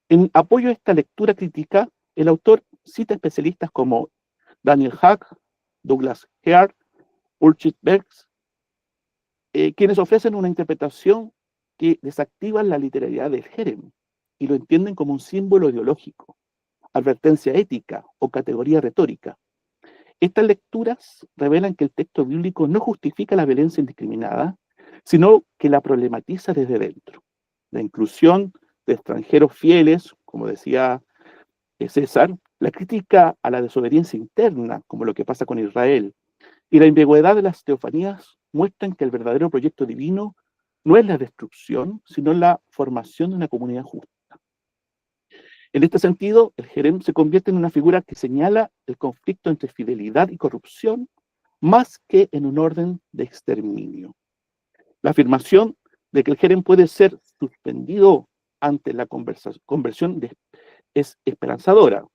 En apoyo a esta lectura crítica, el autor cita especialistas como Daniel Hack, Douglas Heard, Urchit Bergs, quienes ofrecen una interpretación que desactiva la literalidad del Jerem y lo entienden como un símbolo ideológico, advertencia ética o categoría retórica. Estas lecturas revelan que el texto bíblico no justifica la violencia indiscriminada, sino que la problematiza desde dentro. La inclusión de extranjeros fieles, como decía César, la crítica a la desobediencia interna, como lo que pasa con Israel, y la ambigüedad de las teofanías muestran que el verdadero proyecto divino no es la destrucción, sino la formación de una comunidad justa. En este sentido, el Jerem se convierte en una figura que señala el conflicto entre fidelidad y corrupción, más que en un orden de exterminio. La afirmación de que el Jerem puede ser suspendido ante la conversión es esperanzadora,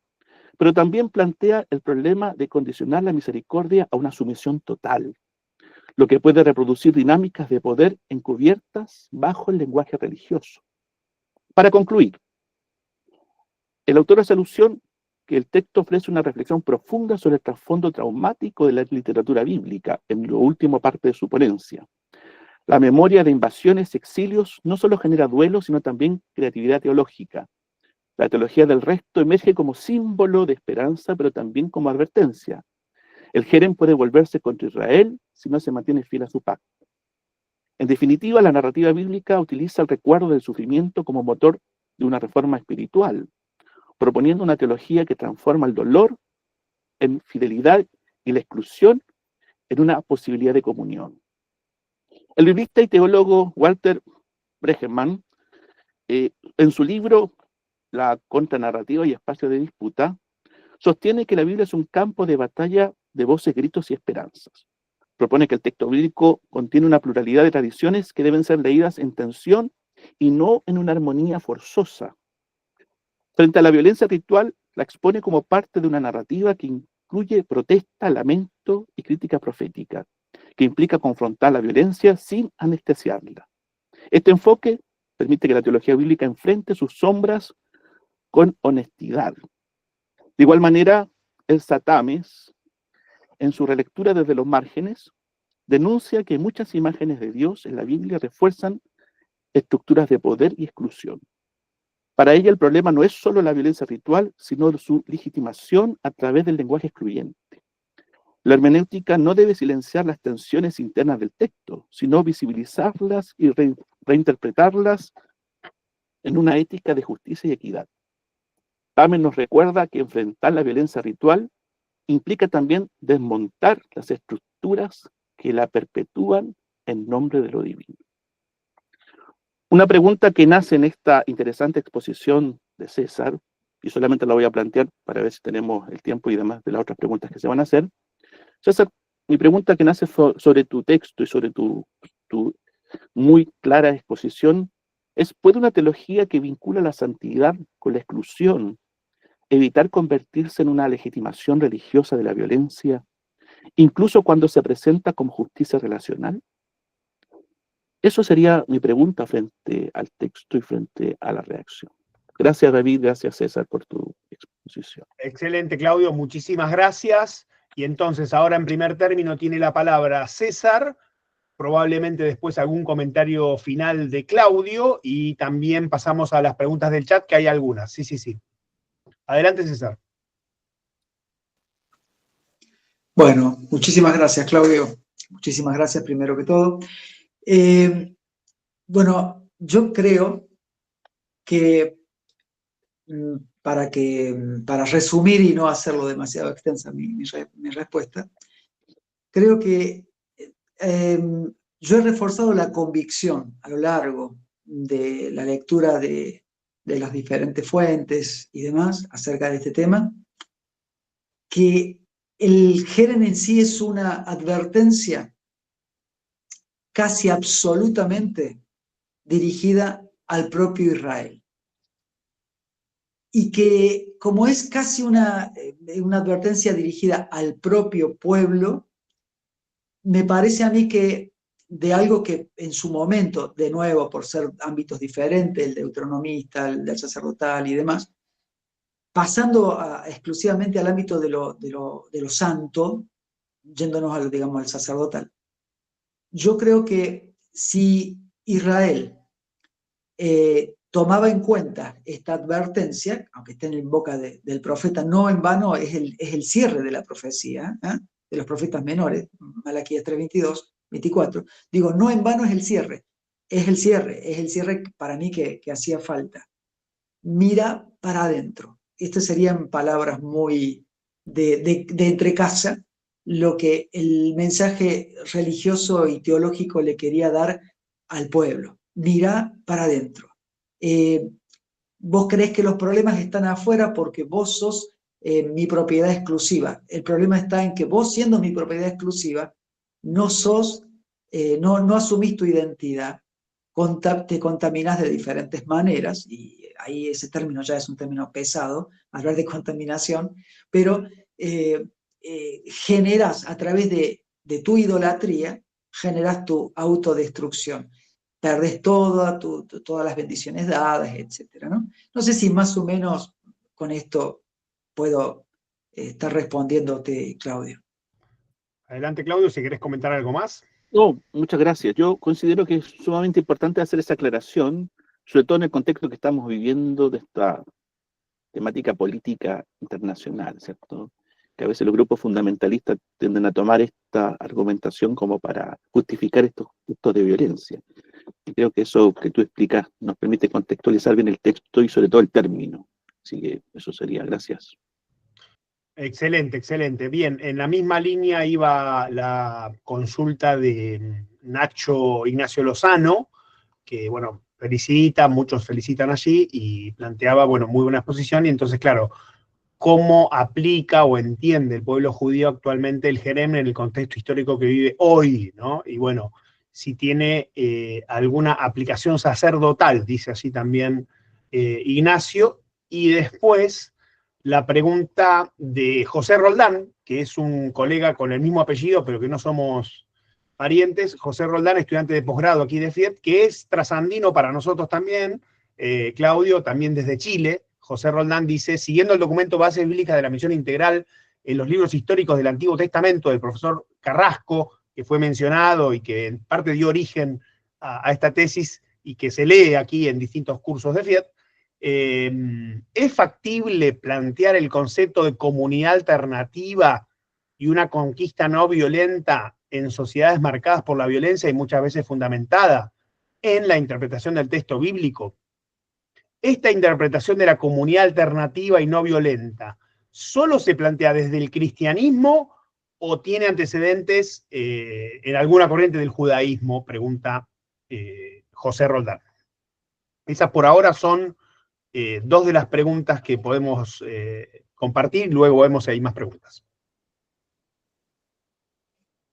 pero también plantea el problema de condicionar la misericordia a una sumisión total, lo que puede reproducir dinámicas de poder encubiertas bajo el lenguaje religioso. Para concluir, el autor hace alusión que el texto ofrece una reflexión profunda sobre el trasfondo traumático de la literatura bíblica en la última parte de su ponencia. La memoria de invasiones y exilios no solo genera duelo, sino también creatividad teológica. La teología del resto emerge como símbolo de esperanza, pero también como advertencia. El Jerem puede volverse contra Israel si no se mantiene fiel a su pacto. En definitiva, la narrativa bíblica utiliza el recuerdo del sufrimiento como motor de una reforma espiritual, proponiendo una teología que transforma el dolor en fidelidad y la exclusión en una posibilidad de comunión. El biblista y teólogo Walter Bregemann, en su libro La contranarrativa y espacio de disputa, sostiene que la Biblia es un campo de batalla de voces, gritos y esperanzas. Propone que el texto bíblico contiene una pluralidad de tradiciones que deben ser leídas en tensión y no en una armonía forzosa. Frente a la violencia ritual, la expone como parte de una narrativa que incluye protesta, lamento y crítica profética, que implica confrontar la violencia sin anestesiarla. Este enfoque permite que la teología bíblica enfrente sus sombras con honestidad. De igual manera, el Satames, en su relectura desde los márgenes, denuncia que muchas imágenes de Dios en la Biblia refuerzan estructuras de poder y exclusión. Para ella el problema no es solo la violencia ritual, sino su legitimación a través del lenguaje excluyente. La hermenéutica no debe silenciar las tensiones internas del texto, sino visibilizarlas y reinterpretarlas en una ética de justicia y equidad. Tamen nos recuerda que enfrentar la violencia ritual implica también desmontar las estructuras que la perpetúan en nombre de lo divino. Una pregunta que nace en esta interesante exposición de César, y solamente la voy a plantear para ver si tenemos el tiempo y demás de las otras preguntas que se van a hacer. César, mi pregunta que nace sobre tu texto y sobre tu muy clara exposición es: ¿puede una teología que vincula la santidad con la exclusión evitar convertirse en una legitimación religiosa de la violencia, incluso cuando se presenta como justicia relacional? Eso sería mi pregunta frente al texto y frente a la reacción. Gracias, David, gracias, César, por tu exposición. Excelente, Claudio, muchísimas gracias. Y entonces, ahora en primer término tiene la palabra César, probablemente después algún comentario final de Claudio, y también pasamos a las preguntas del chat, que hay algunas. Sí, sí, sí. Adelante, César. Bueno, muchísimas gracias, Claudio. Muchísimas gracias, primero que todo. Bueno, yo creo que para resumir y no hacerlo demasiado extensa mi respuesta, creo que yo he reforzado la convicción a lo largo de la lectura de las diferentes fuentes y demás acerca de este tema, que el Jerem en sí es una advertencia casi absolutamente dirigida al propio Israel. Y que como es casi una advertencia dirigida al propio pueblo, me parece a mí que de algo que en su momento, de nuevo, por ser ámbitos diferentes, el deuteronomista, el del sacerdotal y demás, pasando exclusivamente al ámbito de lo santo, yéndonos al sacerdotal, yo creo que si Israel tomaba en cuenta esta advertencia, aunque esté en boca del profeta, no en vano es el cierre de la profecía, de los profetas menores, Malaquías 3:22, 24, digo, no en vano es el cierre para mí que hacía falta. Mira para adentro. Estas serían palabras muy de entrecasa, lo que el mensaje religioso y teológico le quería dar al pueblo. Mira para adentro. Vos creés que los problemas están afuera porque vos sos mi propiedad exclusiva. El problema está en que vos, siendo mi propiedad exclusiva, no asumís tu identidad, te contaminás de diferentes maneras, y ahí ese término ya es un término pesado, hablar de contaminación, pero generas a través de tu idolatría, generas tu autodestrucción. Perdés todas las bendiciones dadas, etc., ¿no? No sé si más o menos con esto puedo estar respondiéndote, Claudio. Adelante, Claudio, si querés comentar algo más. No, muchas gracias. Yo considero que es sumamente importante hacer esa aclaración, sobre todo en el contexto que estamos viviendo de esta temática política internacional, ¿cierto? Que a veces los grupos fundamentalistas tienden a tomar esta argumentación como para justificar estos actos de violencia. Y creo que eso que tú explicas nos permite contextualizar bien el texto y sobre todo el término. Así que eso sería. Gracias. Excelente, excelente. Bien, en la misma línea iba la consulta de Nacho Ignacio Lozano, que, bueno, muchos felicitan allí, y planteaba, bueno, muy buena exposición, y entonces, claro, ¿cómo aplica o entiende el pueblo judío actualmente el Jerem en el contexto histórico que vive hoy, ¿no? Y bueno, si tiene alguna aplicación sacerdotal, dice así también Ignacio, y después la pregunta de José Roldán, que es un colega con el mismo apellido, pero que no somos parientes. José Roldán, estudiante de posgrado aquí de FIET, que es trasandino para nosotros también, Claudio, también desde Chile. José Roldán dice: siguiendo el documento Base Bíblica de la Misión Integral en los libros históricos del Antiguo Testamento del profesor Carrasco, que fue mencionado y que en parte dio origen a esta tesis, y que se lee aquí en distintos cursos de FIET, ¿es factible plantear el concepto de comunidad alternativa y una conquista no violenta en sociedades marcadas por la violencia y muchas veces fundamentada en la interpretación del texto bíblico? Esta interpretación de la comunidad alternativa y no violenta, ¿solo se plantea desde el cristianismo o tiene antecedentes en alguna corriente del judaísmo? Pregunta José Roldán. Esas por ahora son dos de las preguntas que podemos compartir, luego vemos si hay más preguntas.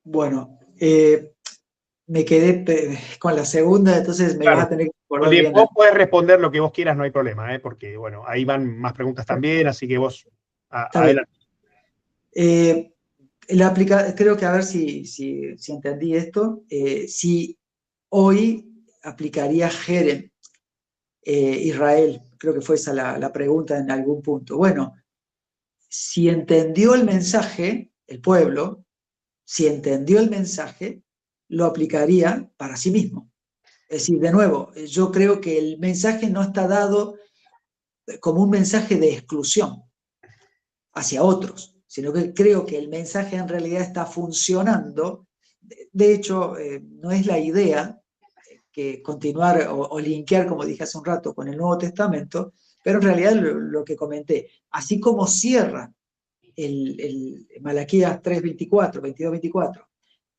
Bueno, me quedé con la segunda, entonces me vas a tener que acordar bien. Vos podés responder lo que vos quieras, no hay problema, porque bueno, ahí van más preguntas también, así que vos adelante. Creo que a ver si entendí esto, si hoy aplicaría Jerem, Israel, creo que fue esa la pregunta en algún punto. Bueno, si entendió el mensaje, el pueblo, si entendió el mensaje, lo aplicaría para sí mismo. Es decir, de nuevo, yo creo que el mensaje no está dado como un mensaje de exclusión hacia otros, sino que creo que el mensaje en realidad está funcionando. De hecho, no es la idea que continuar o linkear, como dije hace un rato, con el Nuevo Testamento, pero en realidad lo que comenté, así como cierra el Malaquías 3:24, 22:24,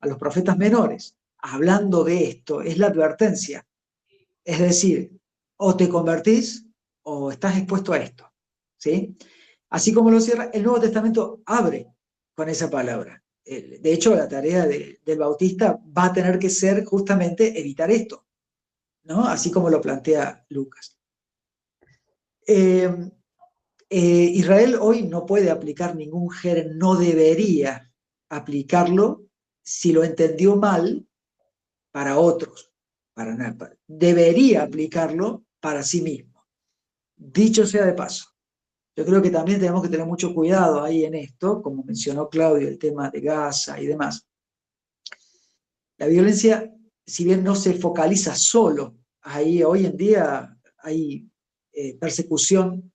a los profetas menores, hablando de esto, es la advertencia. Es decir, o te convertís o estás expuesto a esto, ¿sí? Así como lo cierra, el Nuevo Testamento abre con esa palabra. De hecho, la tarea del bautista va a tener que ser justamente evitar esto, ¿no? Así como lo plantea Lucas. Israel hoy no puede aplicar ningún Jerem, no debería aplicarlo si lo entendió mal para otros, para nada. Debería aplicarlo para sí mismo. Dicho sea de paso, yo creo que también tenemos que tener mucho cuidado ahí en esto, como mencionó Claudio, el tema de Gaza y demás. La violencia, si bien no se focaliza solo ahí, hoy en día hay persecución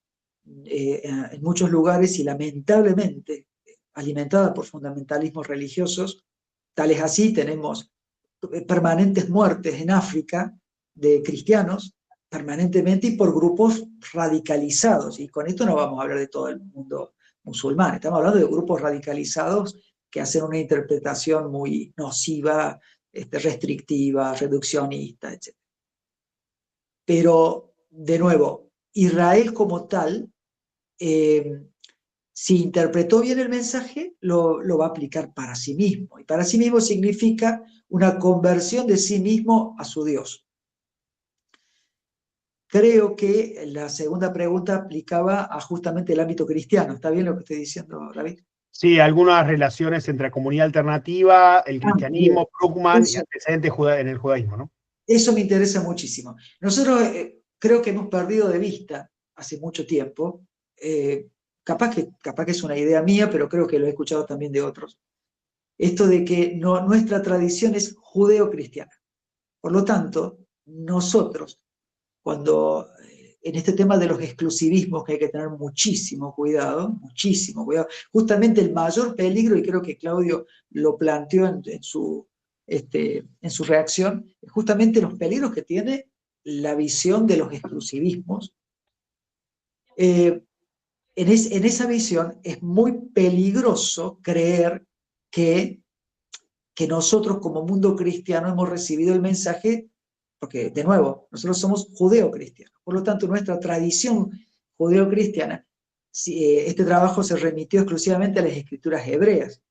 en muchos lugares y lamentablemente alimentada por fundamentalismos religiosos. Tal es así, tenemos permanentes muertes en África de cristianos, permanentemente, y por grupos radicalizados. Y con esto no vamos a hablar de todo el mundo musulmán, estamos hablando de grupos radicalizados que hacen una interpretación muy nociva, restrictiva, reduccionista, etc. Pero, de nuevo, Israel como tal, si interpretó bien el mensaje, lo va a aplicar para sí mismo. Y para sí mismo significa una conversión de sí mismo a su Dios. Creo que la segunda pregunta aplicaba a justamente el ámbito cristiano. ¿Está bien lo que estoy diciendo, David? Sí, algunas relaciones entre la comunidad alternativa, el cristianismo, Krugman y antecedentes en el judaísmo, ¿no? Eso me interesa muchísimo. Nosotros creo que hemos perdido de vista hace mucho tiempo, capaz que es una idea mía, pero creo que lo he escuchado también de otros, esto de que nuestra tradición es judeo-cristiana. Por lo tanto, nosotros, cuando en este tema de los exclusivismos, que hay que tener muchísimo cuidado, justamente el mayor peligro, y creo que Claudio lo planteó en su reacción, justamente los peligros que tiene la visión de los exclusivismos. En esa visión es muy peligroso creer que nosotros como mundo cristiano hemos recibido el mensaje, porque de nuevo, nosotros somos judeo-cristianos, por lo tanto nuestra tradición judeo-cristiana, este trabajo se remitió exclusivamente a las escrituras hebreas.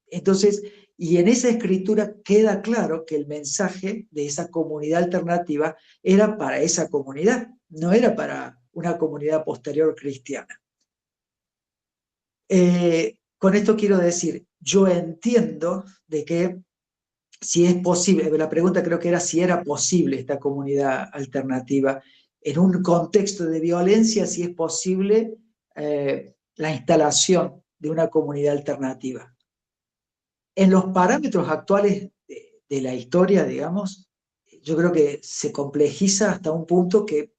Entonces, y en esa escritura queda claro que el mensaje de esa comunidad alternativa era para esa comunidad, no era para una comunidad posterior cristiana. Con esto quiero decir, yo entiendo de que si es posible, la pregunta creo que era si era posible esta comunidad alternativa en un contexto de violencia, si es posible la instalación de una comunidad alternativa. En los parámetros actuales de la historia, digamos, yo creo que se complejiza hasta un punto que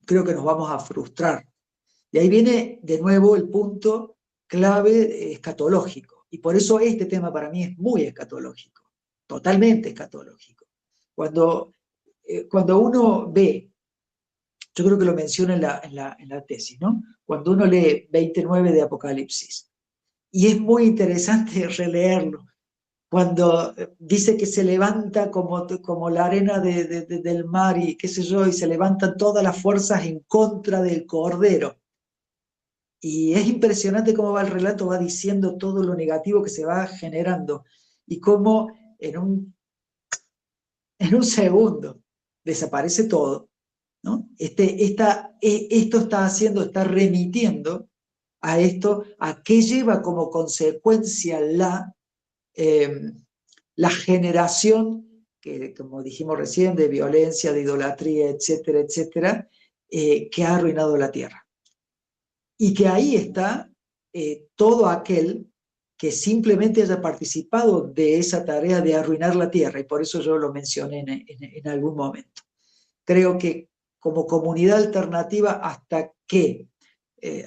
creo que nos vamos a frustrar. Y ahí viene de nuevo el punto clave escatológico. Y por eso este tema para mí es muy escatológico, totalmente escatológico. Cuando uno ve, yo creo que lo menciona en la tesis, ¿no? Cuando uno lee 29 de Apocalipsis, y es muy interesante releerlo, cuando dice que se levanta como la arena del mar y qué sé yo, y se levantan todas las fuerzas en contra del Cordero. Y es impresionante cómo va el relato, va diciendo todo lo negativo que se va generando y cómo en un segundo desaparece todo, ¿no? Esto está remitiendo a esto, a qué lleva como consecuencia la generación, que como dijimos recién, de violencia, de idolatría, etcétera, etcétera, que ha arruinado la tierra. Y que ahí está todo aquel que simplemente haya participado de esa tarea de arruinar la tierra, y por eso yo lo mencioné en algún momento. Creo que como comunidad alternativa, hasta que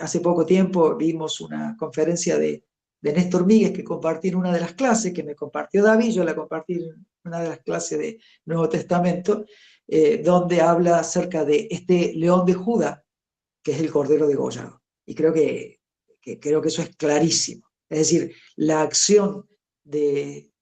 hace poco tiempo vimos una conferencia de Néstor Míguez que compartí en una de las clases, que me compartió David, yo la compartí en una de las clases de Nuevo Testamento, donde habla acerca de este león de Judá, que es el cordero degollado. Y creo que eso es clarísimo. Es decir, la acción del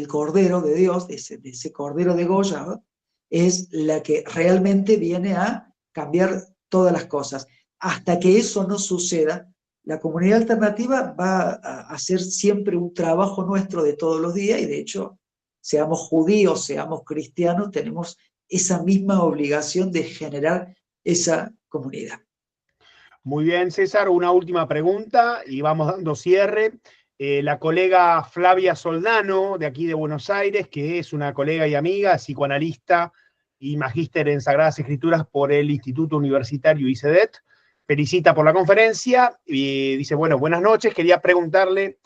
cordero de Dios, de ese cordero degollado, es la que realmente viene a cambiar todas las cosas. Hasta que eso no suceda, la comunidad alternativa va a hacer siempre un trabajo nuestro de todos los días, y de hecho, seamos judíos, seamos cristianos, tenemos esa misma obligación de generar esa comunidad. Muy bien, César, una última pregunta y vamos dando cierre. La colega Flavia Soldano, de aquí de Buenos Aires, que es una colega y amiga, psicoanalista y magíster en Sagradas Escrituras por el Instituto Universitario ICEDET, felicita por la conferencia y dice, bueno, buenas noches, quería preguntarle,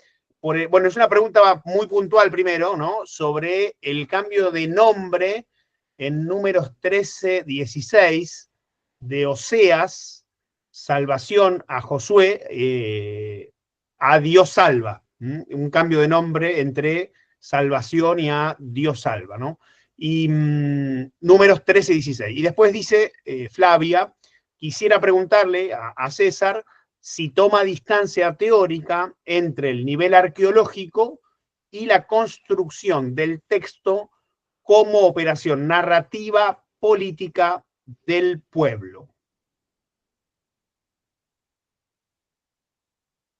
bueno, es una pregunta muy puntual primero, ¿no? Sobre el cambio de nombre en números 13, 16 de Oseas, salvación a Josué, a Dios salva, un cambio de nombre entre salvación y a Dios salva, ¿no? Y números 13 y 16. Y después dice Flavia, quisiera preguntarle a César si toma distancia teórica entre el nivel arqueológico y la construcción del texto como operación narrativa política del pueblo.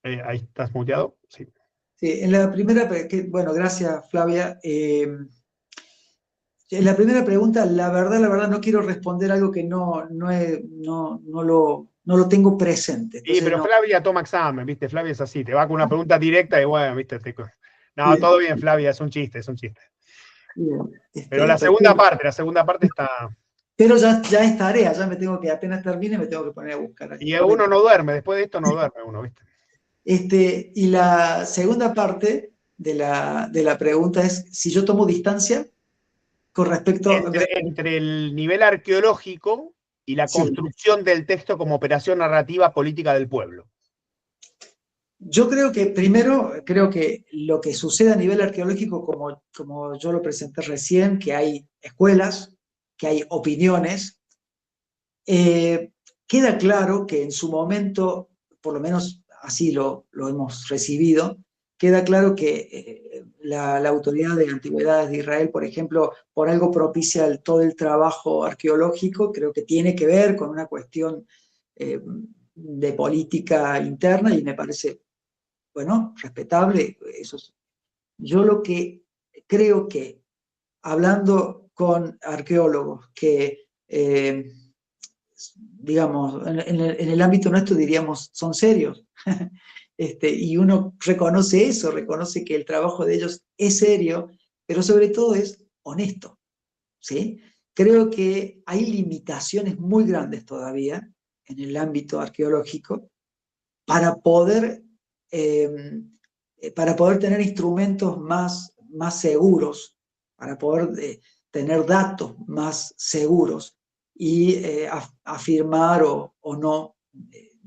Ahí estás muteado. Sí. Sí, en la primera, bueno, gracias Flavia. En la primera pregunta, la verdad, no quiero responder algo que no lo tengo presente. Sí, Entonces, pero no. Flavia toma examen, ¿viste? Flavia es así, te va con una pregunta directa y bueno, ¿viste? No, todo bien, Flavia, es un chiste, es un chiste. Bien, Pero la segunda parte está... Pero ya es tarea, ya me tengo que, apenas termine, me tengo que poner a buscar. Y uno no duerme, después de esto no duerme uno, ¿viste? Y la segunda parte de la pregunta es si yo tomo distancia con respecto... Entre el nivel arqueológico y la construcción del texto como operación narrativa política del pueblo. Yo creo que primero, lo que sucede a nivel arqueológico, como yo lo presenté recién, que hay escuelas, que hay opiniones, queda claro que en su momento, por lo menos así lo hemos recibido, queda claro que la Autoridad de Antigüedades de Israel, por ejemplo, por algo propicia todo el trabajo arqueológico, creo que tiene que ver con una cuestión de política interna, y me parece, bueno, respetable. Yo lo que creo que, hablando con arqueólogos que, digamos, en el ámbito nuestro diríamos, son serios, y uno reconoce eso, reconoce que el trabajo de ellos es serio, pero sobre todo es honesto, ¿sí? Creo que hay limitaciones muy grandes todavía en el ámbito arqueológico para poder tener instrumentos más seguros, para poder tener datos más seguros y afirmar o no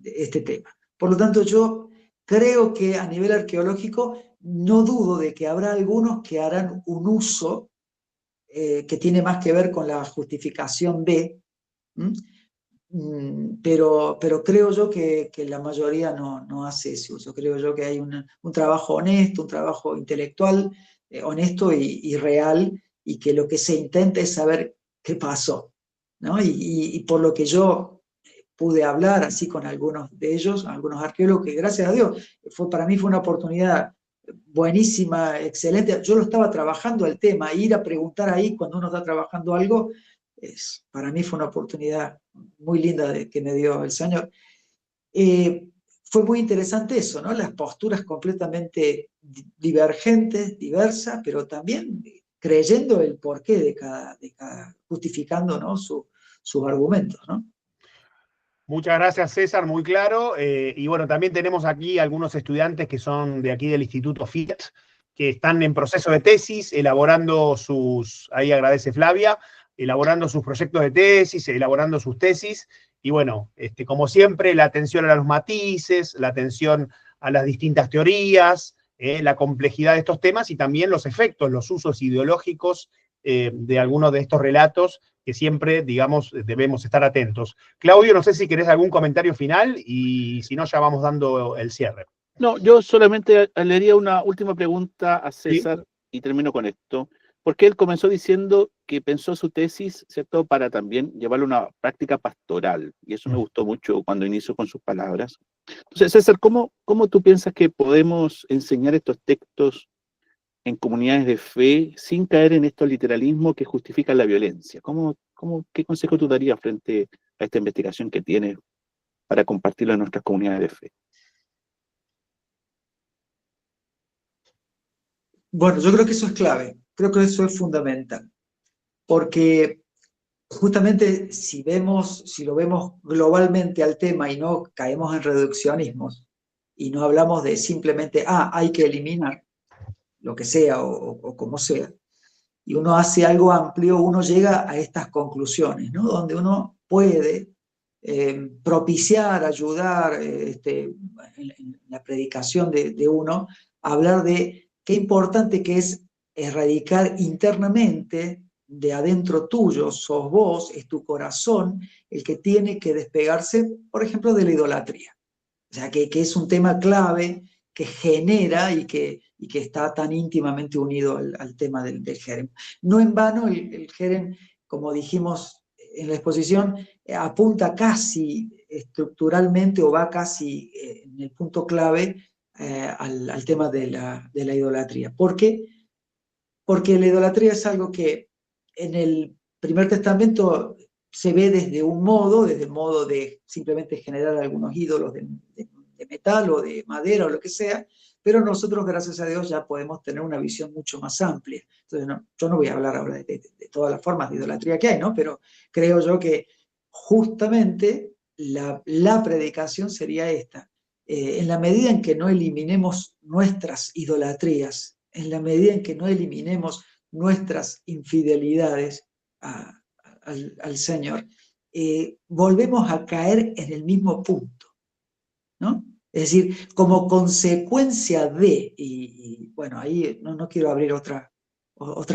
este tema. Por lo tanto, yo creo que a nivel arqueológico no dudo de que habrá algunos que harán un uso que tiene más que ver con la justificación de, pero creo yo que la mayoría no hace ese uso. Creo yo que hay un trabajo honesto, un trabajo intelectual, honesto y real, y que lo que se intenta es saber qué pasó, ¿no? Y por lo que yo pude hablar así con algunos de ellos, algunos arqueólogos, que gracias a Dios, para mí fue una oportunidad buenísima, excelente. Yo lo estaba trabajando el tema, ir a preguntar ahí cuando uno está trabajando algo, para mí fue una oportunidad muy linda que me dio el Señor. Fue muy interesante eso, ¿no? Las posturas completamente divergentes, diversas, pero también creyendo el porqué de cada justificando, ¿no? sus argumentos, ¿no? Muchas gracias, César, muy claro. Y bueno, también tenemos aquí algunos estudiantes que son de aquí del Instituto FIAT, que están en proceso de tesis, elaborando ahí agradece Flavia, elaborando sus proyectos de tesis, elaborando sus tesis. Y bueno, como siempre, la atención a los matices, la atención a las distintas teorías, la complejidad de estos temas y también los efectos, los usos ideológicos de algunos de estos relatos que siempre, digamos, debemos estar atentos. Claudio, no sé si querés algún comentario final y si no, ya vamos dando el cierre. No, yo solamente le haría una última pregunta a César, ¿sí? Y termino con esto. Porque él comenzó diciendo que pensó su tesis, ¿cierto?, para también llevarlo a una práctica pastoral. Y eso me gustó mucho cuando inició con sus palabras. Entonces, César, ¿cómo tú piensas que podemos enseñar estos textos en comunidades de fe sin caer en estos literalismos que justifican la violencia? ¿Qué consejo tú darías frente a esta investigación que tienes para compartirlo en nuestras comunidades de fe? Bueno, yo creo que eso es clave, creo que eso es fundamental, porque justamente si lo vemos globalmente al tema y no caemos en reduccionismos y no hablamos de simplemente, hay que eliminar lo que sea o como sea, y uno hace algo amplio, uno llega a estas conclusiones, ¿no? Donde uno puede propiciar, ayudar en la predicación de uno, hablar de qué importante que es erradicar internamente de adentro tuyo, sos vos, es tu corazón el que tiene que despegarse, por ejemplo, de la idolatría. O sea, que es un tema clave que genera y que está tan íntimamente unido al tema del Jerem. No en vano el Jerem, como dijimos en la exposición, apunta casi estructuralmente o va casi en el punto clave al tema de la idolatría. ¿Por qué? Porque la idolatría es algo que en el Primer Testamento se ve desde el modo de simplemente generar algunos ídolos de metal o de madera o lo que sea, pero nosotros, gracias a Dios, ya podemos tener una visión mucho más amplia. Entonces, yo no voy a hablar ahora de todas las formas de idolatría que hay, ¿no? Pero creo yo que justamente la predicación sería esta. En la medida en que no eliminemos nuestras idolatrías, en la medida en que no eliminemos nuestras infidelidades al Señor, volvemos a caer en el mismo punto, ¿no? Es decir, como consecuencia de, y bueno, ahí no quiero abrir otra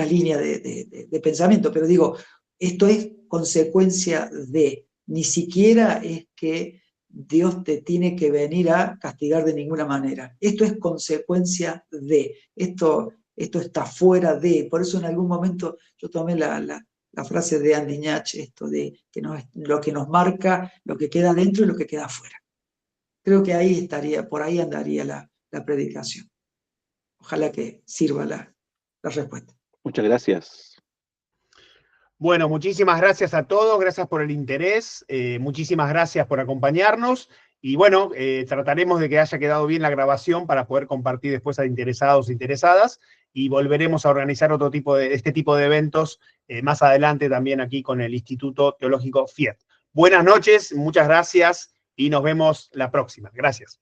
línea de pensamiento, pero digo, esto es consecuencia de, ni siquiera es que Dios te tiene que venir a castigar de ninguna manera. Esto es consecuencia de, esto está fuera de, por eso en algún momento yo tomé la frase de Andy Ñach, esto de que lo que nos marca, lo que queda dentro y lo que queda afuera. Creo que ahí estaría, por ahí andaría la predicación. Ojalá que sirva la respuesta. Muchas gracias. Bueno, muchísimas gracias a todos, gracias por el interés, muchísimas gracias por acompañarnos y bueno, trataremos de que haya quedado bien la grabación para poder compartir después a interesados e interesadas y volveremos a organizar este tipo de eventos más adelante también aquí con el Instituto Teológico FIAT. Buenas noches, muchas gracias y nos vemos la próxima. Gracias.